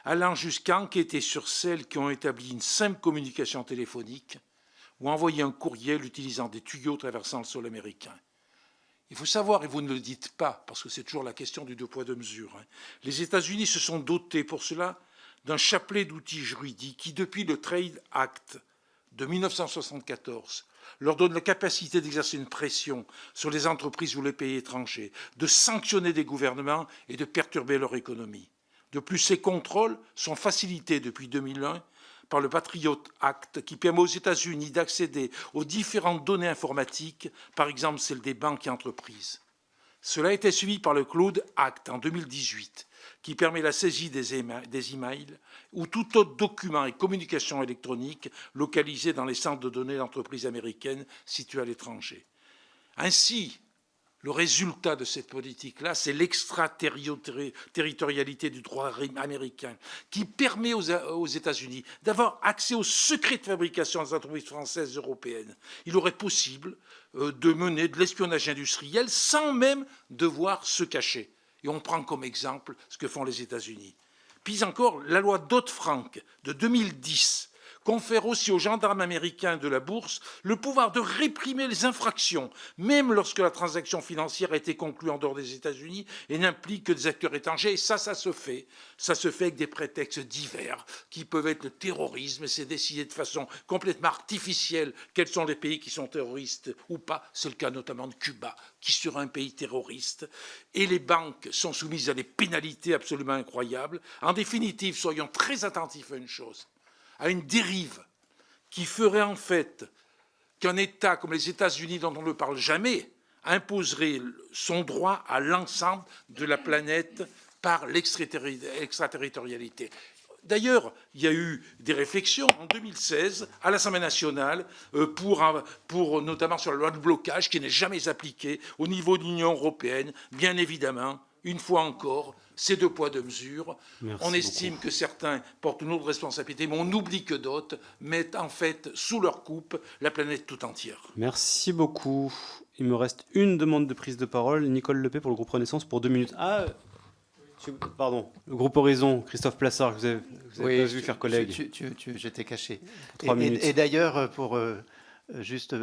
allant jusqu'à enquêter sur celles qui ont établi une simple communication téléphonique ou envoyé un courriel utilisant des tuyaux traversant le sol américain. Il faut savoir, et vous ne le dites pas, parce que c'est toujours la question du deux poids, deux mesures, les États-Unis se sont dotés pour cela d'un chapelet d'outils juridiques qui, depuis le Trade Act de 1974, leur donne la capacité d'exercer une pression sur les entreprises ou les pays étrangers, de sanctionner des gouvernements et de perturber leur économie. De plus, ces contrôles sont facilités depuis 2001 par le Patriot Act qui permet aux États-Unis d'accéder aux différentes données informatiques, par exemple celles des banques et entreprises. Cela a été suivi par le Cloud Act en 2018 qui permet la saisie des emails ou tout autre document et communication électronique localisés dans les centres de données d'entreprises américaines situés à l'étranger. Ainsi, Le résultat de cette politique-là, c'est l'extraterritorialité du droit américain qui permet aux États-Unis d'avoir accès aux secrets de fabrication des entreprises françaises et européennes. Il aurait possible de mener de l'espionnage industriel sans même devoir se cacher. Et on prend comme exemple ce que font les États-Unis. Puis encore, la loi Dodd-Frank de 2010 confère aussi aux gendarmes américains de la bourse le pouvoir de réprimer les infractions, même lorsque la transaction financière a été conclue en dehors des États-Unis et n'implique que des acteurs étrangers. Et ça se fait. Ça se fait avec des prétextes divers qui peuvent être le terrorisme. C'est décidé de façon complètement artificielle quels sont les pays qui sont terroristes ou pas. C'est le cas notamment de Cuba, qui sera un pays terroriste. Et les banques sont soumises à des pénalités absolument incroyables. En définitive, soyons très attentifs à une chose, à une dérive qui ferait en fait qu'un État comme les États-Unis, dont on ne parle jamais, imposerait son droit à l'ensemble de la planète par l'extraterritorialité. D'ailleurs, il y a eu des réflexions en 2016 à l'Assemblée nationale pour notamment sur la loi de blocage qui n'est jamais appliquée au niveau de l'Union européenne. Bien évidemment, une fois encore, c'est 2 poids 2 mesures. On estime que certains portent une autre responsabilité, mais on oublie que d'autres mettent en fait sous leur coupe la planète tout entière. Merci beaucoup. Il me reste une demande de prise de parole. Nicole Lepay pour le groupe Renaissance pour 2 minutes. Ah, pardon. Le groupe Horizon, Christophe Plassard, vous avez pas vu, cher collègue. J'étais caché. 3 minutes. Et d'ailleurs, pour juste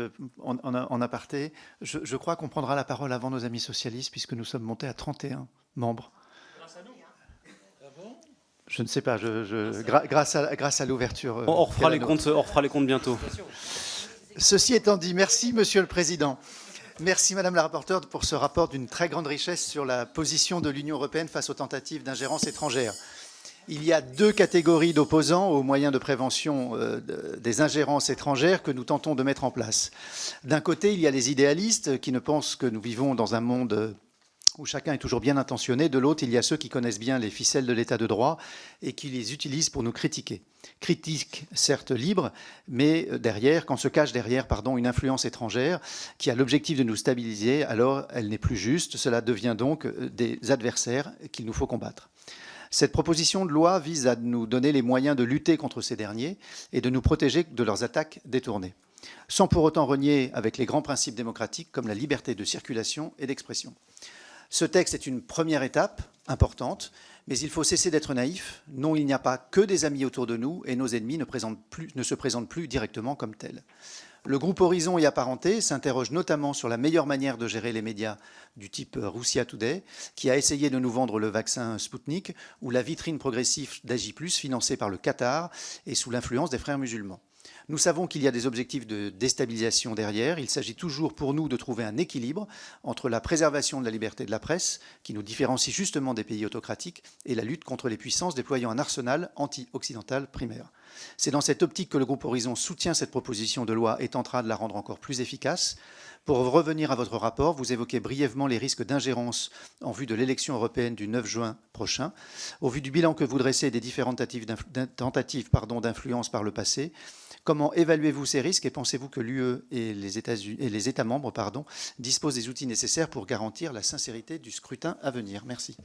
en aparté, je crois qu'on prendra la parole avant nos amis socialistes, puisque nous sommes montés à 31 membres. Je ne sais pas, grâce à l'ouverture. On refera les comptes bientôt. Ceci étant dit, merci Monsieur le Président. Merci Madame la rapporteure pour ce rapport d'une très grande richesse sur la position de l'Union européenne face aux tentatives d'ingérence étrangère. Il y a 2 catégories d'opposants aux moyens de prévention des ingérences étrangères que nous tentons de mettre en place. D'un côté, il y a les idéalistes qui ne pensent que nous vivons dans un monde où chacun est toujours bien intentionné. De l'autre, il y a ceux qui connaissent bien les ficelles de l'état de droit et qui les utilisent pour nous critiquer. Critique certes libre, mais quand se cache derrière une influence étrangère qui a l'objectif de nous stabiliser, alors elle n'est plus juste. Cela devient donc des adversaires qu'il nous faut combattre. Cette proposition de loi vise à nous donner les moyens de lutter contre ces derniers et de nous protéger de leurs attaques détournées, sans pour autant renier avec les grands principes démocratiques comme la liberté de circulation et d'expression. Ce texte est une première étape importante, mais il faut cesser d'être naïf. Non, il n'y a pas que des amis autour de nous et nos ennemis ne se présentent plus directement comme tels. Le groupe Horizon y apparenté s'interroge notamment sur la meilleure manière de gérer les médias du type Russia Today, qui a essayé de nous vendre le vaccin Sputnik, ou la vitrine progressive d'Agi+, financée par le Qatar et sous l'influence des frères musulmans. Nous savons qu'il y a des objectifs de déstabilisation derrière. Il s'agit toujours pour nous de trouver un équilibre entre la préservation de la liberté de la presse, qui nous différencie justement des pays autocratiques, et la lutte contre les puissances déployant un arsenal anti-occidental primaire. C'est dans cette optique que le groupe Horizon soutient cette proposition de loi et tentera de la rendre encore plus efficace. Pour revenir à votre rapport, vous évoquez brièvement les risques d'ingérence en vue de l'élection européenne du 9 juin prochain. Au vu du bilan que vous dressez des différentes tentatives d'influence par le passé, comment évaluez-vous ces risques et pensez-vous que l'UE et les États membres disposent des outils nécessaires pour garantir la sincérité du scrutin à venir? Merci.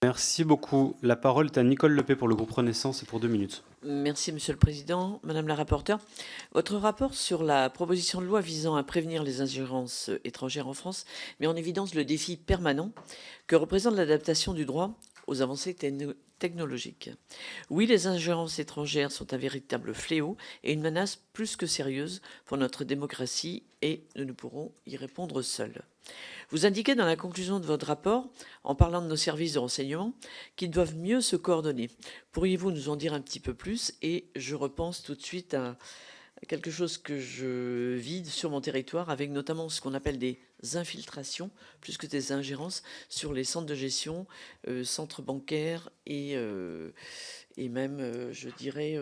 Merci beaucoup. La parole est à Nicole Lepay pour le groupe Renaissance et pour 2 minutes. Merci Monsieur le Président, Madame la rapporteure. Votre rapport sur la proposition de loi visant à prévenir les ingérences étrangères en France met en évidence le défi permanent que représente l'adaptation du droit aux avancées technologiques. Oui, les ingérences étrangères sont un véritable fléau et une menace plus que sérieuse pour notre démocratie et nous ne pourrons y répondre seuls. Vous indiquez dans la conclusion de votre rapport, en parlant de nos services de renseignement, qu'ils doivent mieux se coordonner. Pourriez-vous nous en dire un petit peu plus? Et je repense tout de suite à quelque chose que je vis sur mon territoire, avec notamment ce qu'on appelle des infiltrations, plus que des ingérences, sur les centres de gestion, centres bancaires et même, je dirais,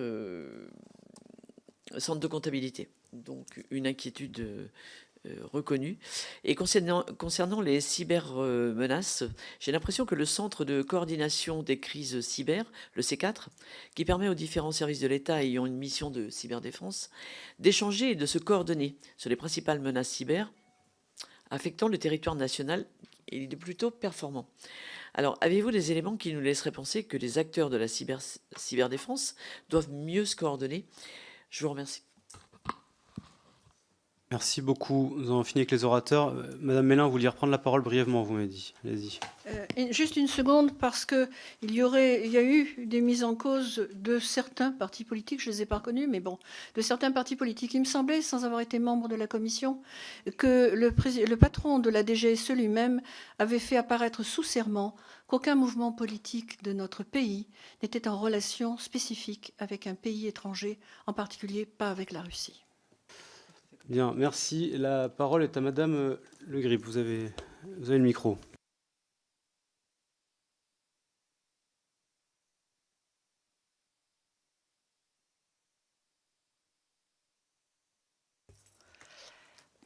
centres de comptabilité. Donc une inquiétude reconnue. Et concernant les cybermenaces, j'ai l'impression que le Centre de coordination des crises cyber, le C4, qui permet aux différents services de l'État ayant une mission de cyberdéfense d'échanger et de se coordonner sur les principales menaces cyber, affectant le territoire national, il est plutôt performant. Alors, avez-vous des éléments qui nous laisseraient penser que les acteurs de la cyberdéfense doivent mieux se coordonner? Je vous remercie. Merci beaucoup. Nous avons fini avec les orateurs. Madame Mélin, vous vouliez reprendre la parole brièvement, vous m'avez dit. Allez-y. Juste une seconde, parce qu'il y a eu des mises en cause de certains partis politiques, je ne les ai pas reconnus, mais bon, de certains partis politiques. Il me semblait, sans avoir été membre de la commission, que le patron de la DGSE lui-même avait fait apparaître sous serment qu'aucun mouvement politique de notre pays n'était en relation spécifique avec un pays étranger, en particulier pas avec la Russie. Bien, merci. La parole est à Madame Le Grip. Vous avez le micro.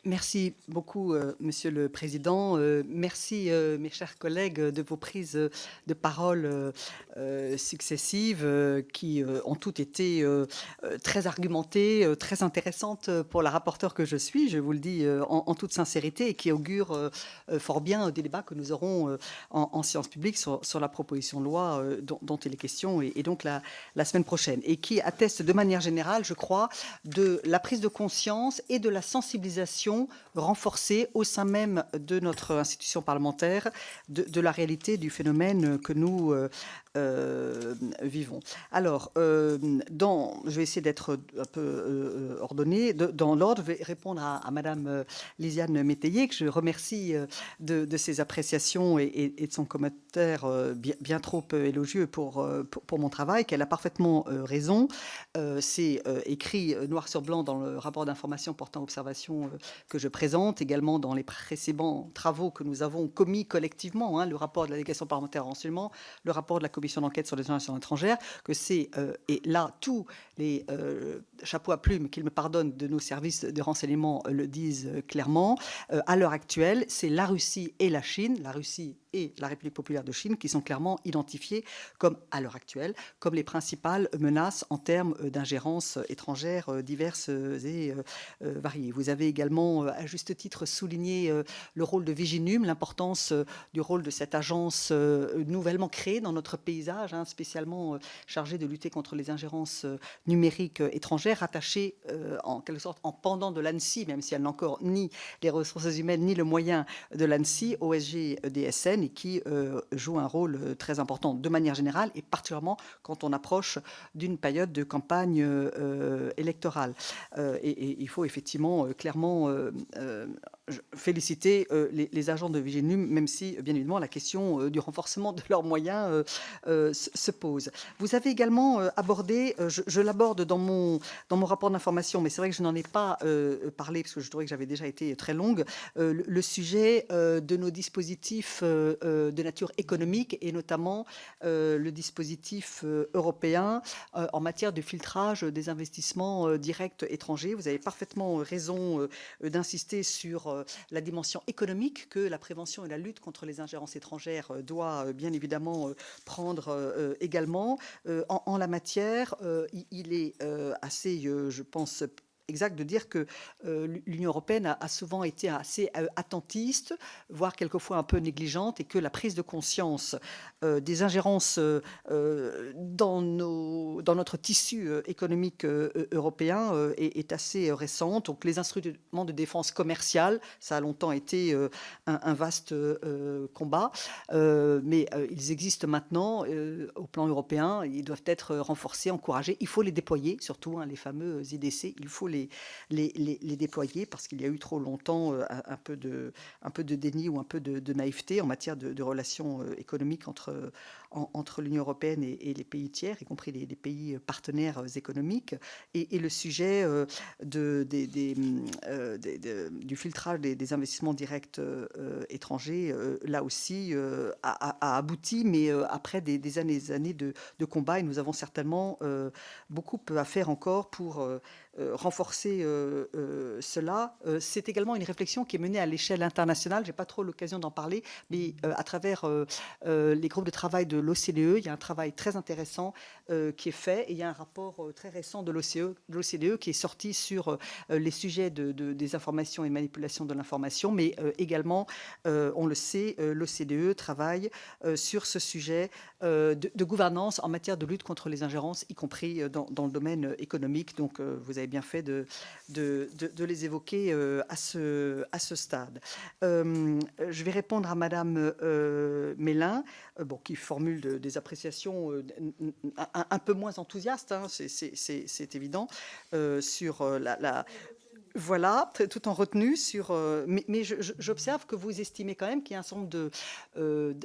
Merci beaucoup, Monsieur le Président. Merci, mes chers collègues, de vos prises de parole successives qui ont toutes été très argumentées, très intéressantes pour la rapporteure que je suis, je vous le dis en toute sincérité, et qui augurent fort bien des débats que nous aurons en séance publique sur la proposition de loi dont il est question, et donc la semaine prochaine, et qui atteste de manière générale, je crois, de la prise de conscience et de la sensibilisation renforcée au sein même de notre institution parlementaire de la réalité du phénomène que nous vivons. Alors, je vais essayer d'être un peu ordonné. Dans l'ordre, je vais répondre à Madame Lisiane Métayer, que je remercie de ses appréciations et de son commentaire bien trop élogieux pour mon travail, qu'elle a parfaitement raison. C'est écrit noir sur blanc dans le rapport d'information portant observation que je présente, également dans les précédents travaux que nous avons commis collectivement, le rapport de la délégation parlementaire au renseignement, le rapport de la commission d'enquête sur les relations étrangères, que c'est, et là, tous les chapeaux à plumes, qu'ils me pardonnent, de nos services de renseignement le disent clairement, à l'heure actuelle, c'est la Russie et la Chine, la Russie et la République populaire de Chine, qui sont clairement identifiées comme, à l'heure actuelle, comme les principales menaces en termes d'ingérence étrangère diverses et variées. Vous avez également, à juste titre, souligné le rôle de Viginum, l'importance du rôle de cette agence nouvellement créée dans notre paysage, spécialement chargée de lutter contre les ingérences numériques étrangères, rattachée en quelque sorte en pendant de l'ANSSI, même si elle n'a encore ni les ressources humaines ni le moyen de l'ANSSI, OSG-DSN, et qui joue un rôle très important de manière générale, et particulièrement quand on approche d'une période de campagne électorale. Et il faut effectivement clairement féliciter les agents de Viginum, même si, bien évidemment, la question du renforcement de leurs moyens se pose. Vous avez également abordé, je l'aborde dans mon rapport d'information, mais c'est vrai que je n'en ai pas parlé, parce que je trouvais que j'avais déjà été très longue, le sujet de nos dispositifs de nature économique, et notamment le dispositif européen en matière de filtrage des investissements directs étrangers. Vous avez parfaitement raison d'insister sur la dimension économique que la prévention et la lutte contre les ingérences étrangères doit bien évidemment prendre également. En la matière, il est assez, je pense, exact de dire que l'Union européenne a souvent été assez attentiste, voire quelquefois un peu négligente, et que la prise de conscience des ingérences dans notre tissu économique européen est assez récente. Donc les instruments de défense commerciale, ça a longtemps été un vaste combat, mais ils existent maintenant au plan européen. Ils doivent être renforcés, encouragés. Il faut les déployer, surtout les fameux IDC. Il faut les déployer, parce qu'il y a eu trop longtemps un peu de déni ou un peu de naïveté en matière de relations économiques entre l'Union européenne et les pays tiers, y compris les pays partenaires économiques. Et le sujet du filtrage des investissements directs étrangers, là aussi, a abouti, mais après des années de combat, et nous avons certainement beaucoup à faire encore pour renforcer cela. C'est également une réflexion qui est menée à l'échelle internationale. Je n'ai pas trop l'occasion d'en parler, mais à travers les groupes de travail de l'OCDE, il y a un travail très intéressant qui est fait. Et il y a un rapport très récent de l'OCDE qui est sorti sur les sujets des informations et manipulation de l'information, mais également, on le sait, l'OCDE travaille sur ce sujet de gouvernance en matière de lutte contre les ingérences, y compris dans le domaine économique. Donc, vous avez bien fait de les évoquer à ce stade. Je vais répondre à Madame Mélin, qui formule des appréciations un peu moins enthousiastes, hein, c'est évident, sur voilà, tout en retenue sur. Mais j'observe que vous estimez quand même qu'il y a un certain nombre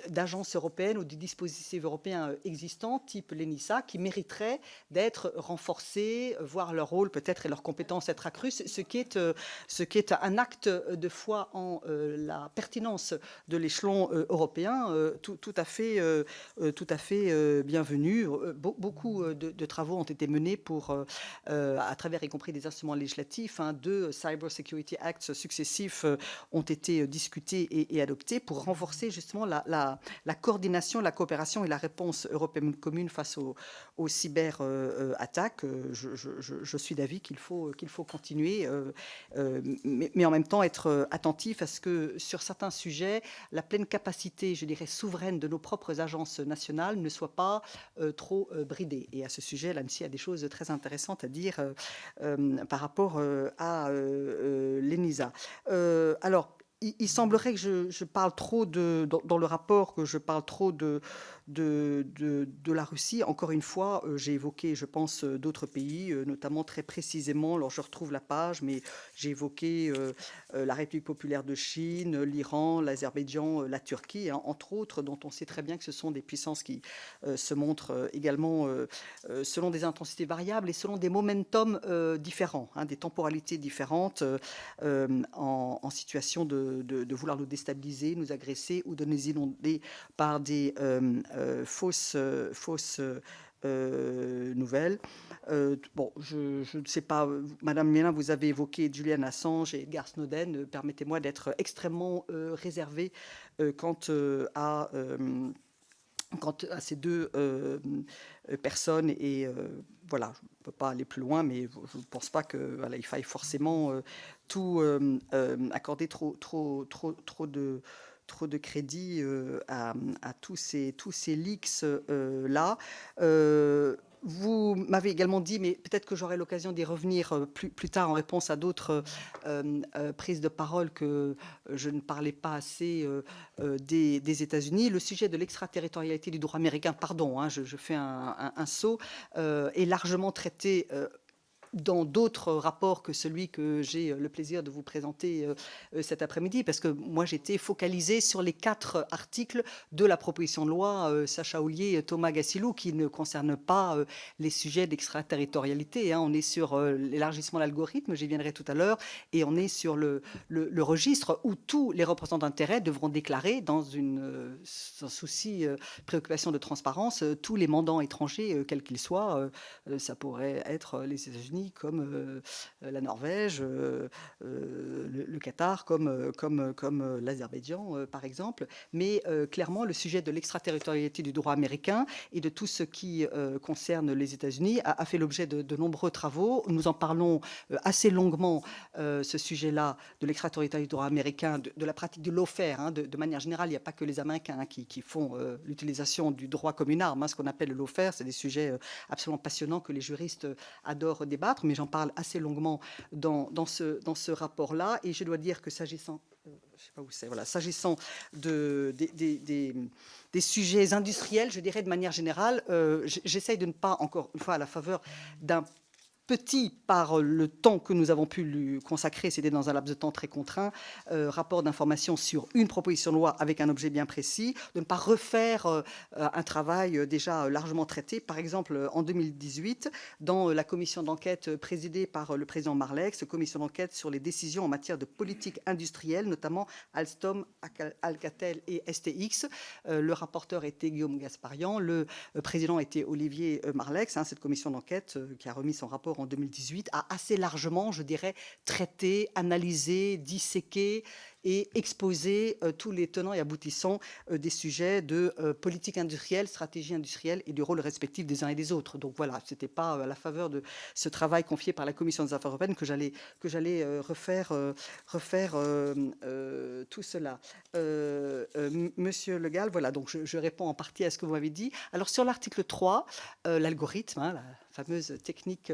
d'agences européennes ou de dispositifs européens existants, type l'ENISA, qui mériteraient d'être renforcés, voir leur rôle peut-être et leurs compétences être accrues, ce qui est un acte de foi en la pertinence de l'échelon européen, tout à fait bienvenu. Beaucoup de travaux ont été menés pour, à travers y compris des instruments législatifs, deux Cyber Security Acts successifs ont été discutés et adoptés pour renforcer justement la coordination, la coopération et la réponse européenne commune face aux cyberattaques. Je suis d'avis qu'il faut continuer, mais en même temps être attentif à ce que sur certains sujets, la pleine capacité, je dirais, souveraine de nos propres agences nationales ne soit pas trop bridée. Et à ce sujet, l'ANSSI a des choses très intéressantes à dire par rapport à l'ENISA. Alors, il semblerait que je parle trop dans le rapport, que je parle trop de la Russie. Encore une fois, j'ai évoqué, je pense, d'autres pays, notamment très précisément, alors je retrouve la page, mais j'ai évoqué la République populaire de Chine, l'Iran, l'Azerbaïdjan, la Turquie, hein, entre autres, dont on sait très bien que ce sont des puissances qui se montrent également selon des intensités variables et selon des momentum différents, hein, des temporalités différentes, en situation de vouloir nous déstabiliser, nous agresser ou de nous inonder par des fausses nouvelles. Je ne sais pas, Madame Mélin, vous avez évoqué Julian Assange et Edward Snowden. Permettez-moi d'être extrêmement réservé quant à ces deux personnes et voilà, je ne peux pas aller plus loin, mais je ne pense pas que voilà, il faille forcément tout accorder trop de crédit à tous ces leaks là. Vous m'avez également dit, mais peut-être que j'aurai l'occasion d'y revenir plus tard en réponse à d'autres prises de parole, que je ne parlais pas assez des États-Unis. Le sujet de l'extraterritorialité du droit américain, pardon, hein, je fais un saut, est largement traité dans d'autres rapports que celui que j'ai le plaisir de vous présenter cet après-midi, parce que moi j'étais focalisée sur les 4 articles de la proposition de loi Sacha Houlié, Thomas Gassilou, qui ne concernent pas les sujets d'extraterritorialité, hein. On est sur l'élargissement de l'algorithme, j'y viendrai tout à l'heure, et on est sur le registre où tous les représentants d'intérêt devront déclarer, dans un souci préoccupation de transparence, tous les mandants étrangers, quels qu'ils soient. Ça pourrait être les États-Unis, comme la Norvège, le Qatar, comme l'Azerbaïdjan, par exemple. Mais clairement, le sujet de l'extraterritorialité du droit américain et de tout ce qui concerne les États-Unis a fait l'objet de nombreux travaux. Nous en parlons assez longuement, ce sujet-là, de l'extraterritorialité du droit américain, de la pratique du lawfare, hein, de manière générale. Il n'y a pas que les Américains, hein, qui font l'utilisation du droit comme une arme, hein, ce qu'on appelle le lawfare. C'est des sujets absolument passionnants que les juristes adorent débattre, mais j'en parle assez longuement dans ce rapport-là. Et je dois dire que s'agissant, je sais pas où c'est, voilà, s'agissant des sujets industriels, je dirais de manière générale, j'essaye de ne pas, encore une fois, à la faveur d'un petit par le temps que nous avons pu lui consacrer, c'était dans un laps de temps très contraint, rapport d'information sur une proposition de loi avec un objet bien précis, de ne pas refaire un travail déjà largement traité. Par exemple, en 2018, dans la commission d'enquête présidée par le président Marlex, commission d'enquête sur les décisions en matière de politique industrielle, notamment Alstom, Alcatel et STX. Le rapporteur était Guillaume Gasparian, le président était Olivier Marlex, hein, cette commission d'enquête qui a remis son rapport rapport en 2018 a assez largement, je dirais, traité, analysé, disséqué et exposer tous les tenants et aboutissants des sujets de politique industrielle, stratégie industrielle et du rôle respectif des uns et des autres. Donc voilà, ce n'était pas à la faveur de ce travail confié par la Commission des Affaires européennes que j'allais refaire tout cela. Monsieur Le Gall, voilà, donc je réponds en partie à ce que vous m'avez dit. Alors sur l'article 3, l'algorithme, hein, la fameuse technique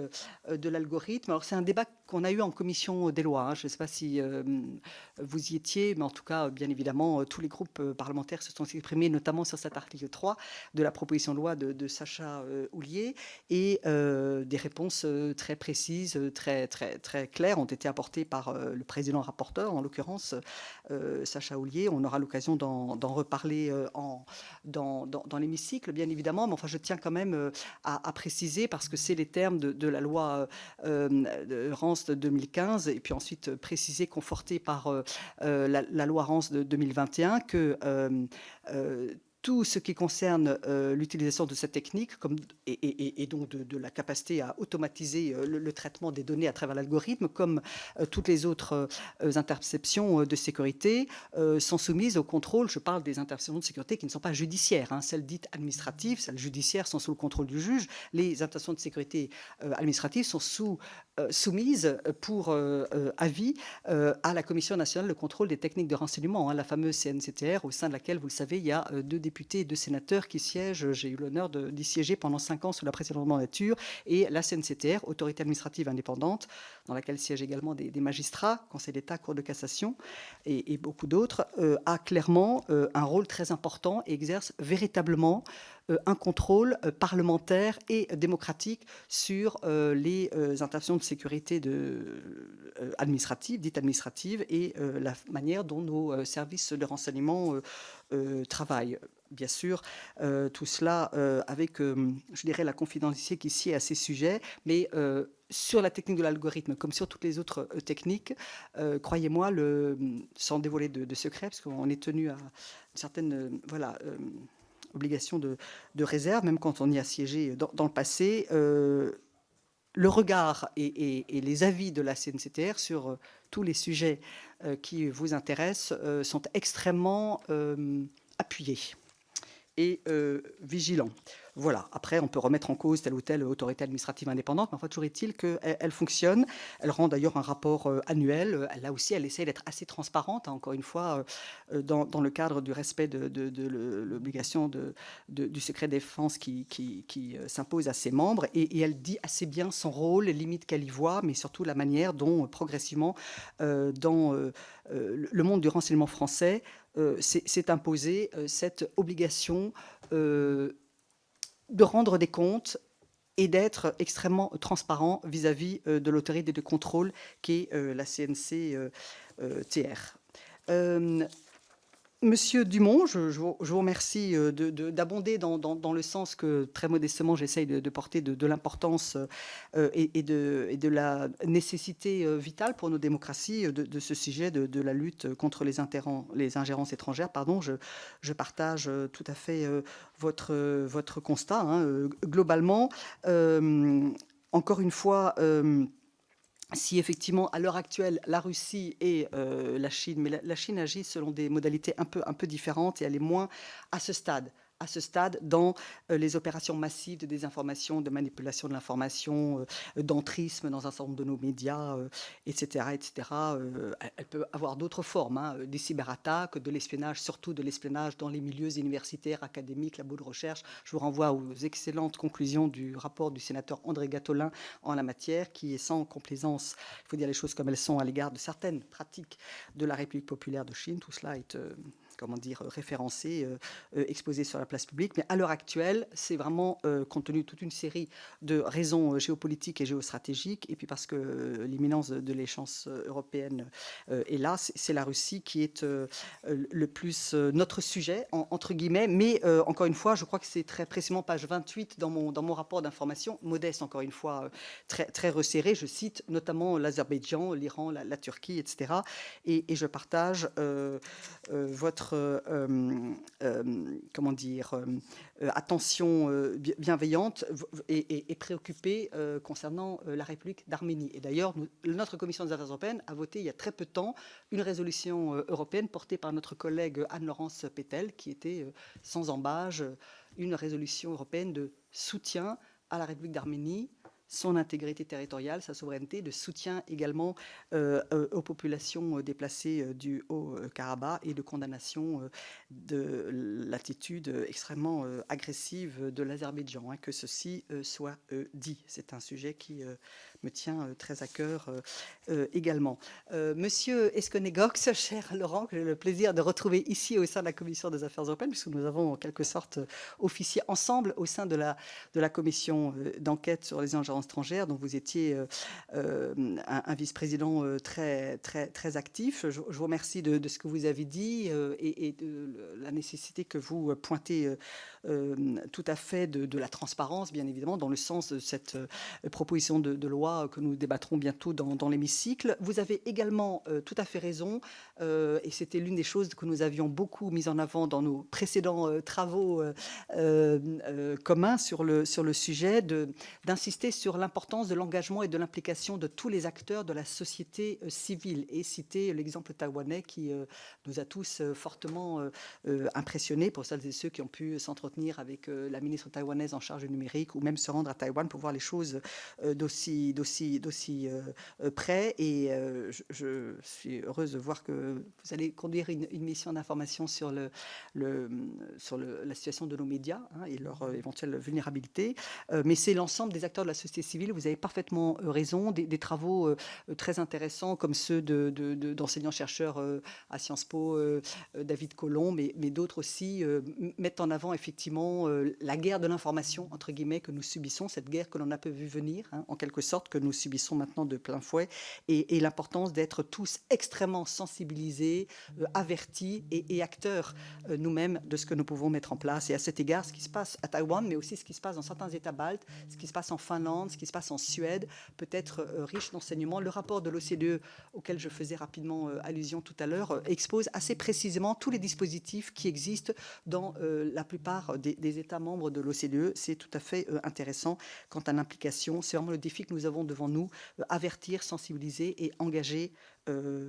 de l'algorithme. Alors c'est un débat qu'on a eu en commission des lois. Hein. Je ne sais pas si vous y étiez, mais en tout cas, bien évidemment, tous les groupes parlementaires se sont exprimés, notamment sur cet article 3 de la proposition de loi de Sacha Houlié, et des réponses très précises, très claires ont été apportées par le président rapporteur, en l'occurrence Sacha Houlié. On aura l'occasion d'en reparler dans l'hémicycle, bien évidemment, mais enfin, je tiens quand même à préciser, parce que c'est les termes de la loi Rance de 2015, et puis ensuite précisé, conforté par la loi Rance de 2021, que tout ce qui concerne l'utilisation de cette technique et donc de la capacité à automatiser le traitement des données à travers l'algorithme, comme toutes les autres interceptions de sécurité, sont soumises au contrôle. Je parle des interceptions de sécurité qui ne sont pas judiciaires. Hein. Celles dites administratives, celles judiciaires sont sous le contrôle du juge. Les interceptions de sécurité administratives sont soumises pour avis à la Commission nationale de contrôle des techniques de renseignement, hein, la fameuse CNCTR, au sein de laquelle, vous le savez, il y a 2 députés et 2 sénateurs qui siègent. J'ai eu l'honneur d'y siéger pendant 5 ans sous la précédente mandature. Et la CNCTR, autorité administrative indépendante, dans laquelle siègent également des magistrats, Conseil d'État, Cour de cassation et beaucoup d'autres, a clairement un rôle très important et exerce véritablement un contrôle parlementaire et démocratique sur les interceptions de sécurité dites administratives, et la manière dont nos services de renseignement travaillent. Bien sûr, tout cela avec, je dirais, la confidentialité qui sied à ces sujets, mais sur la technique de l'algorithme, comme sur toutes les autres techniques, croyez-moi, sans dévoiler de secret, parce qu'on est tenu à une certaine obligation de réserve, même quand on y a siégé dans le passé, le regard et les avis de la CNCTR sur tous les sujets qui vous intéressent sont extrêmement appuyés et vigilants. Voilà. Après, on peut remettre en cause telle ou telle autorité administrative indépendante, mais enfin, toujours est-il qu'elle fonctionne. Elle rend d'ailleurs un rapport annuel. Là aussi, elle essaie d'être assez transparente, hein, encore une fois, dans le cadre du respect de l'obligation du secret défense qui s'impose à ses membres. Et elle dit assez bien son rôle, les limites qu'elle y voit, mais surtout la manière dont, progressivement, dans le monde du renseignement français, s'est imposée cette obligation de rendre des comptes et d'être extrêmement transparent vis-à-vis de l'autorité de contrôle qui est la CNCTR. Monsieur Dumont, je vous remercie d'abonder dans le sens que, très modestement, j'essaye de porter de l'importance et de la nécessité vitale pour nos démocraties de ce sujet de la lutte contre les ingérences étrangères. Pardon, je partage tout à fait votre constat. Hein. Globalement, encore une fois, si effectivement, à l'heure actuelle, la Russie et la Chine, mais la Chine agit selon des modalités un peu différentes, et elle est moins à ce stade dans les opérations massives de désinformation, de manipulation de l'information, d'entrisme dans un certain nombre de nos médias, etc. Elle peut avoir d'autres formes, hein, des cyberattaques, de l'espionnage, surtout de l'espionnage dans les milieux universitaires, académiques, labos de recherche. Je vous renvoie aux excellentes conclusions du rapport du sénateur André Gattolin en la matière, qui est sans complaisance, il faut dire les choses comme elles sont, à l'égard de certaines pratiques de la République populaire de Chine. Tout cela est référencé, exposé sur la place publique. Mais à l'heure actuelle, c'est vraiment, compte tenu de toute une série de raisons géopolitiques et géostratégiques, et puis parce que l'imminence de l'échéance européenne est là, c'est la Russie qui est le plus notre sujet, entre guillemets. Mais encore une fois, je crois que c'est très précisément page 28 dans mon rapport d'information, modeste encore une fois, très resserré. Je cite notamment l'Azerbaïdjan, l'Iran, la Turquie, etc. Et je partage votre dire, attention bienveillante et préoccupée concernant la République d'Arménie. Et d'ailleurs, notre commission des affaires européennes a voté il y a très peu de temps une résolution européenne portée par notre collègue Anne-Laurence Pétel, qui était sans ambages une résolution européenne de soutien à la République d'Arménie, son intégrité territoriale, sa souveraineté, de soutien également aux populations déplacées du Haut-Karabakh et de condamnation de l'attitude extrêmement agressive de l'Azerbaïdjan. Que ceci soit dit. C'est un sujet qui me tient très à cœur également. Monsieur Esconegox, cher Laurent, que j'ai le plaisir de retrouver ici au sein de la Commission des Affaires européennes, puisque nous avons en quelque sorte officié ensemble au sein de la commission d'enquête sur les ingérences étrangères, dont vous étiez un vice-président très actif. Je vous remercie de ce que vous avez dit et de la nécessité que vous pointez tout à fait de la transparence, bien évidemment, dans le sens de cette proposition de loi que nous débattrons bientôt dans l'hémicycle. Vous avez également tout à fait raison, et c'était l'une des choses que nous avions beaucoup mis en avant dans nos précédents travaux communs sur le sujet, d'insister sur l'importance de l'engagement et de l'implication de tous les acteurs de la société civile, et citer l'exemple taïwanais qui nous a tous fortement impressionnés, pour celles et ceux qui ont pu s'entretenir avec la ministre taïwanaise en charge du numérique, ou même se rendre à Taïwan pour voir les choses d'aussi près. Et je suis heureuse de voir que vous allez conduire une mission d'information sur la situation de nos médias et leur éventuelle vulnérabilité. Mais c'est l'ensemble des acteurs de la société civile. Vous avez parfaitement raison. Des travaux très intéressants comme ceux d'enseignants-chercheurs à Sciences Po, David Colomb, mais d'autres aussi mettent en avant effectivement la guerre de l'information, entre guillemets, que nous subissons, cette guerre que l'on a peu vu venir, en quelque sorte, que nous subissons maintenant de plein fouet, et l'importance d'être tous extrêmement sensibilisés, avertis et acteurs nous-mêmes de ce que nous pouvons mettre en place. Et à cet égard, ce qui se passe à Taïwan, mais aussi ce qui se passe dans certains États baltes, ce qui se passe en Finlande, ce qui se passe en Suède, peut être riche d'enseignements. Le rapport de l'OCDE, auquel je faisais rapidement allusion tout à l'heure, expose assez précisément tous les dispositifs qui existent dans la plupart des États membres de l'OCDE. C'est tout à fait intéressant quant à l'implication. C'est vraiment le défi que nous avons devant nous, avertir, sensibiliser et engager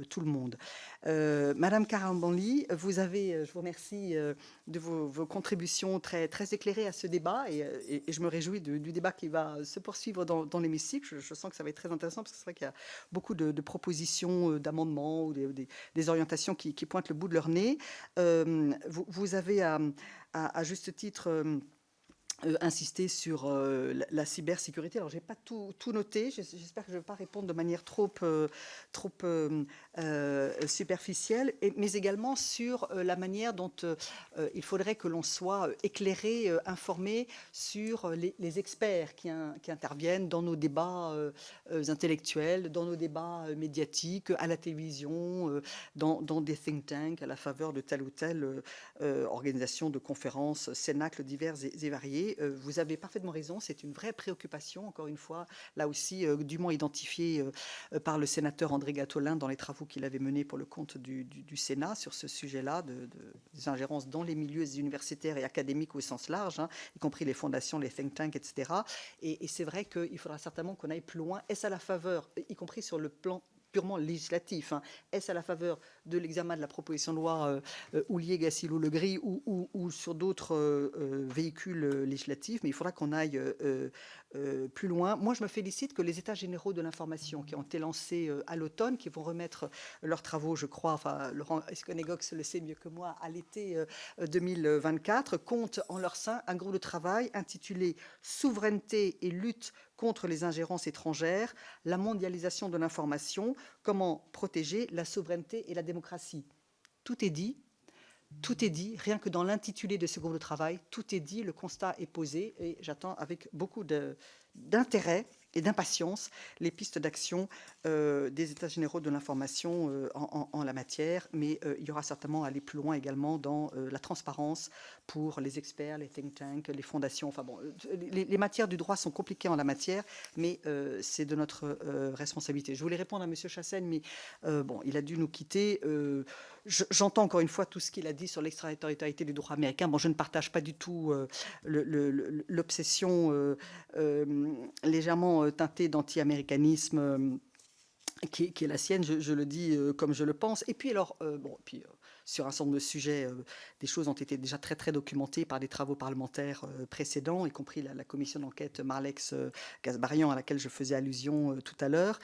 tout le monde. Madame Karamboli, je vous remercie de vos contributions très éclairées à ce débat, et je me réjouis du débat qui va se poursuivre dans l'hémicycle. Je sens que ça va être très intéressant, parce que c'est vrai qu'il y a beaucoup de propositions, d'amendements ou des orientations qui pointent le bout de leur nez. Vous avez à juste titre insister sur la cybersécurité. Alors, je n'ai pas tout noté. J'espère que je ne vais pas répondre de manière trop superficielle, mais également sur la manière dont il faudrait que l'on soit éclairé, informé sur les experts qui interviennent dans nos débats intellectuels, dans nos débats médiatiques, à la télévision, dans des think tanks, à la faveur de telle ou telle organisation de conférences, cénacles divers et variés. Vous avez parfaitement raison, c'est une vraie préoccupation, encore une fois, là aussi dûment identifiée par le sénateur André Gattolin dans les travaux qu'il avait menés pour le compte du Sénat sur ce sujet-là, des ingérences dans les milieux universitaires et académiques au sens large, y compris les fondations, les think tanks, etc. Et c'est vrai qu'il faudra certainement qu'on aille plus loin. Est-ce à la faveur, y compris sur le plan purement législatif, est-ce à la faveur de l'examen de la proposition de loi Houllier-Gassilou-Legris ou sur d'autres véhicules législatifs, mais il faudra qu'on aille plus loin. Moi, je me félicite que les États généraux de l'information qui ont été lancés à l'automne, qui vont remettre leurs travaux, je crois, enfin, Laurent Esconegox le sait mieux que moi, à l'été 2024, comptent en leur sein un groupe de travail intitulé « Souveraineté et lutte contre les ingérences étrangères, la mondialisation de l'information, comment protéger la souveraineté et la démocratie ». Tout est dit, rien que dans l'intitulé de ce groupe de travail, tout est dit, le constat est posé, et j'attends avec beaucoup d'intérêt et d'impatience les pistes d'action des États généraux de l'information en la matière, mais il y aura certainement à aller plus loin également dans la transparence pour les experts, les think tanks, les fondations. Enfin bon, les matières du droit sont compliquées en la matière, mais c'est de notre responsabilité. Je voulais répondre à M. Chassaigne, mais bon, il a dû nous quitter. j'entends encore une fois tout ce qu'il a dit sur l'extraterritorialité du droit américain. Bon, je ne partage pas du tout l'obsession légèrement teintée d'anti-américanisme qui est la sienne, je le dis comme je le pense. Et puis alors, sur un certain nombre de sujets, des choses ont été déjà très très documentées par des travaux parlementaires précédents, y compris la commission d'enquête Marlex-Gasbarian à laquelle je faisais allusion tout à l'heure.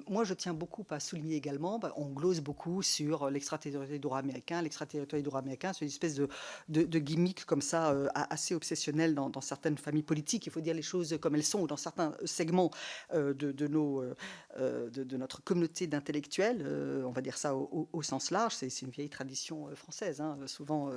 Moi, je tiens beaucoup à souligner également, on glose beaucoup sur l'extraterritorialité du droit américain. L'extraterritorialité du droit américain, c'est une espèce de gimmick comme ça, assez obsessionnel dans certaines familles politiques. Il faut dire les choses comme elles sont, ou dans certains segments de notre communauté d'intellectuels, on va dire ça au sens large. C'est une vieille tradition française. Souvent,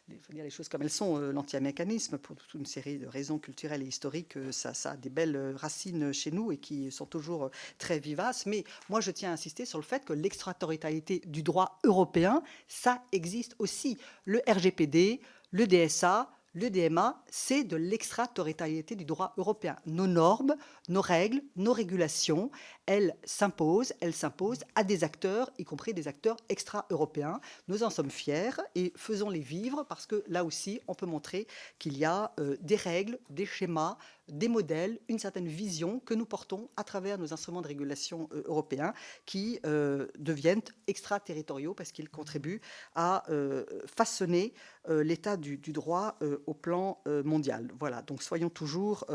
il faut dire les choses comme elles sont. L'anti-américanisme, pour toute une série de raisons culturelles et historiques, ça a des belles racines chez nous et qui sont toujours très vivaces. Mais moi, je tiens à insister sur le fait que l'extraterritorialité du droit européen, ça existe aussi. Le RGPD, le DSA, le DMA, c'est de l'extraterritorialité du droit européen. Nos normes, nos règles, nos régulations, elles s'imposent à des acteurs, y compris des acteurs extra-européens. Nous en sommes fiers et faisons-les vivre parce que là aussi, on peut montrer qu'il y a des règles, des schémas, des modèles, une certaine vision que nous portons à travers nos instruments de régulation européens qui deviennent extraterritoriaux parce qu'ils contribuent à façonner l'état du droit au plan mondial. Voilà, donc soyons toujours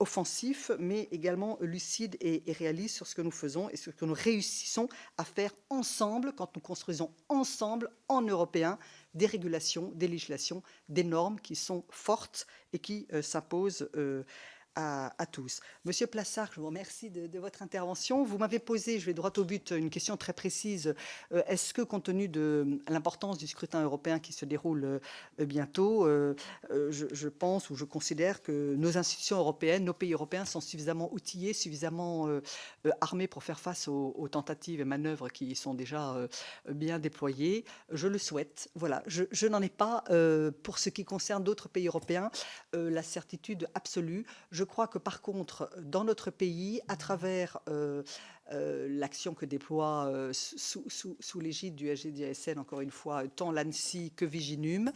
offensifs, mais également lucides et réalistes sur ce que nous faisons et ce que nous réussissons à faire ensemble quand nous construisons ensemble, en Européens, des régulations, des législations, des normes qui sont fortes et qui s'imposent à tous. Monsieur Plassard, je vous remercie de votre intervention. Vous m'avez posé, je vais droit au but, une question très précise. Est-ce que, compte tenu de l'importance du scrutin européen qui se déroule bientôt, je pense ou je considère que nos institutions européennes, nos pays européens sont suffisamment outillés, suffisamment armés pour faire face aux tentatives et manœuvres qui sont déjà bien déployées? Je le souhaite. Voilà. Je n'en ai pas, pour ce qui concerne d'autres pays européens, la certitude absolue. Je crois que par contre, dans notre pays, à travers l'action que déploie sous l'égide du SGDSN, encore une fois, tant l'ANSSI que Viginum,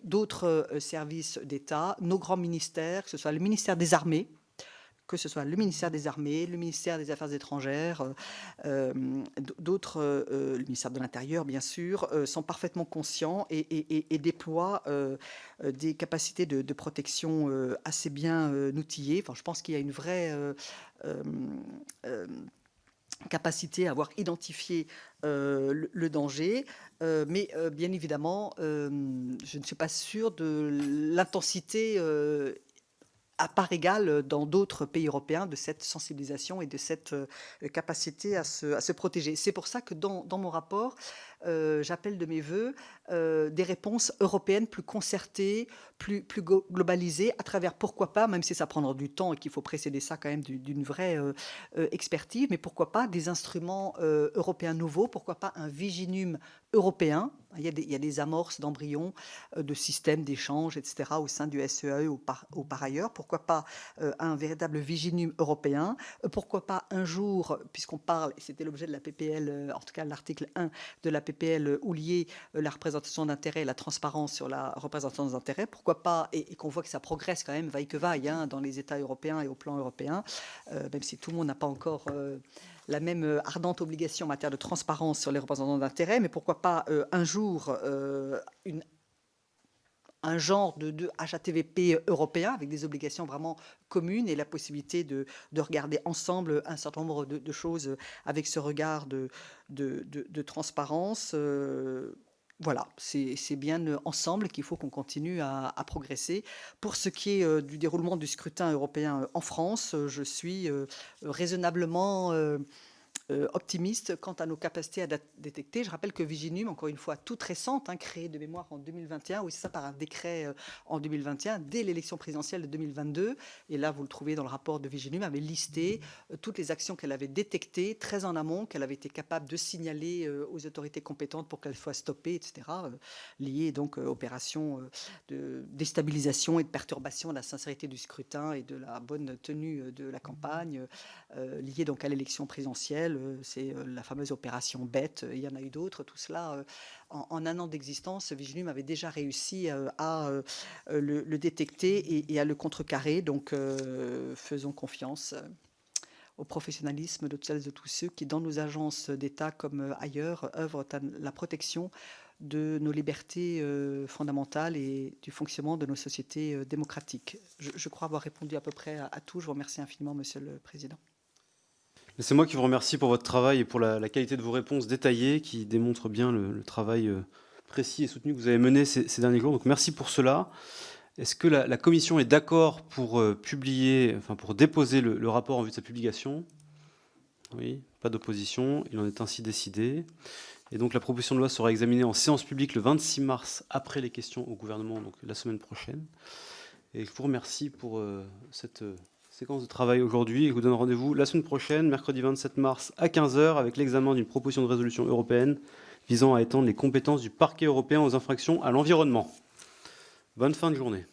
d'autres services d'État, nos grands ministères, que ce soit le ministère des Armées, le ministère des Affaires étrangères, d'autres, le ministère de l'Intérieur, bien sûr, sont parfaitement conscients et déploient des capacités de protection assez bien outillées. Enfin, je pense qu'il y a une vraie capacité à avoir identifié le danger, mais bien évidemment, je ne suis pas sûre de l'intensité à part égale dans d'autres pays européens de cette sensibilisation et de cette capacité à se protéger. C'est pour ça que dans mon rapport, j'appelle de mes voeux des réponses européennes plus concertées, plus globalisées, à travers, pourquoi pas, même si ça prendra du temps et qu'il faut précéder ça quand même d'une vraie expertise, mais pourquoi pas des instruments européens nouveaux, pourquoi pas un Viginum européen. Il y a des amorces d'embryons, de systèmes d'échange, etc., au sein du SEAE ou par ailleurs. Pourquoi pas un véritable Viginum européen? Pourquoi pas un jour, puisqu'on parle, et c'était l'objet de la PPL, en tout cas l'article 1 de la PPL Houllier, la représentation d'intérêts, la transparence sur la représentation d'intérêts, pourquoi pas, et qu'on voit que ça progresse quand même, vaille que vaille, dans les États européens et au plan européen, même si tout le monde n'a pas encore la même ardente obligation en matière de transparence sur les représentants d'intérêts, mais pourquoi pas un jour un genre de HATVP européen avec des obligations vraiment communes et la possibilité de regarder ensemble un certain nombre de choses avec ce regard de transparence. Voilà, c'est bien ensemble qu'il faut qu'on continue à progresser. Pour ce qui est du déroulement du scrutin européen en France, je suis raisonnablement optimiste quant à nos capacités à détecter. Je rappelle que Viginum, encore une fois, toute récente, créée de mémoire en 2021, oui c'est ça, par un décret en 2021, dès l'élection présidentielle de 2022, et là vous le trouvez dans le rapport de Viginum, avait listé toutes les actions qu'elle avait détectées très en amont, qu'elle avait été capable de signaler aux autorités compétentes pour qu'elles soient stoppées, etc., liées donc aux opérations de déstabilisation et de perturbation de la sincérité du scrutin et de la bonne tenue de la campagne, liées donc à l'élection présidentielle, c'est la fameuse opération BET, il y en a eu d'autres, tout cela, en un an d'existence, Vigilum avait déjà réussi à le détecter et à le contrecarrer, donc faisons confiance au professionnalisme de celles et de tous ceux qui, dans nos agences d'État comme ailleurs, œuvrent à la protection de nos libertés fondamentales et du fonctionnement de nos sociétés démocratiques. Je crois avoir répondu à peu près à tout. Je vous remercie infiniment, Monsieur le Président. C'est moi qui vous remercie pour votre travail et pour la qualité de vos réponses détaillées qui démontrent bien le travail précis et soutenu que vous avez mené ces derniers jours. Donc merci pour cela. Est-ce que la Commission est d'accord pour pour déposer le rapport en vue de sa publication? Oui, pas d'opposition. Il en est ainsi décidé. Et donc la proposition de loi sera examinée en séance publique le 26 mars après les questions au gouvernement, donc la semaine prochaine. Et je vous remercie pour cette séquence de travail aujourd'hui. Je vous donne rendez-vous la semaine prochaine, mercredi 27 mars à 15h, avec l'examen d'une proposition de résolution européenne visant à étendre les compétences du parquet européen aux infractions à l'environnement. Bonne fin de journée.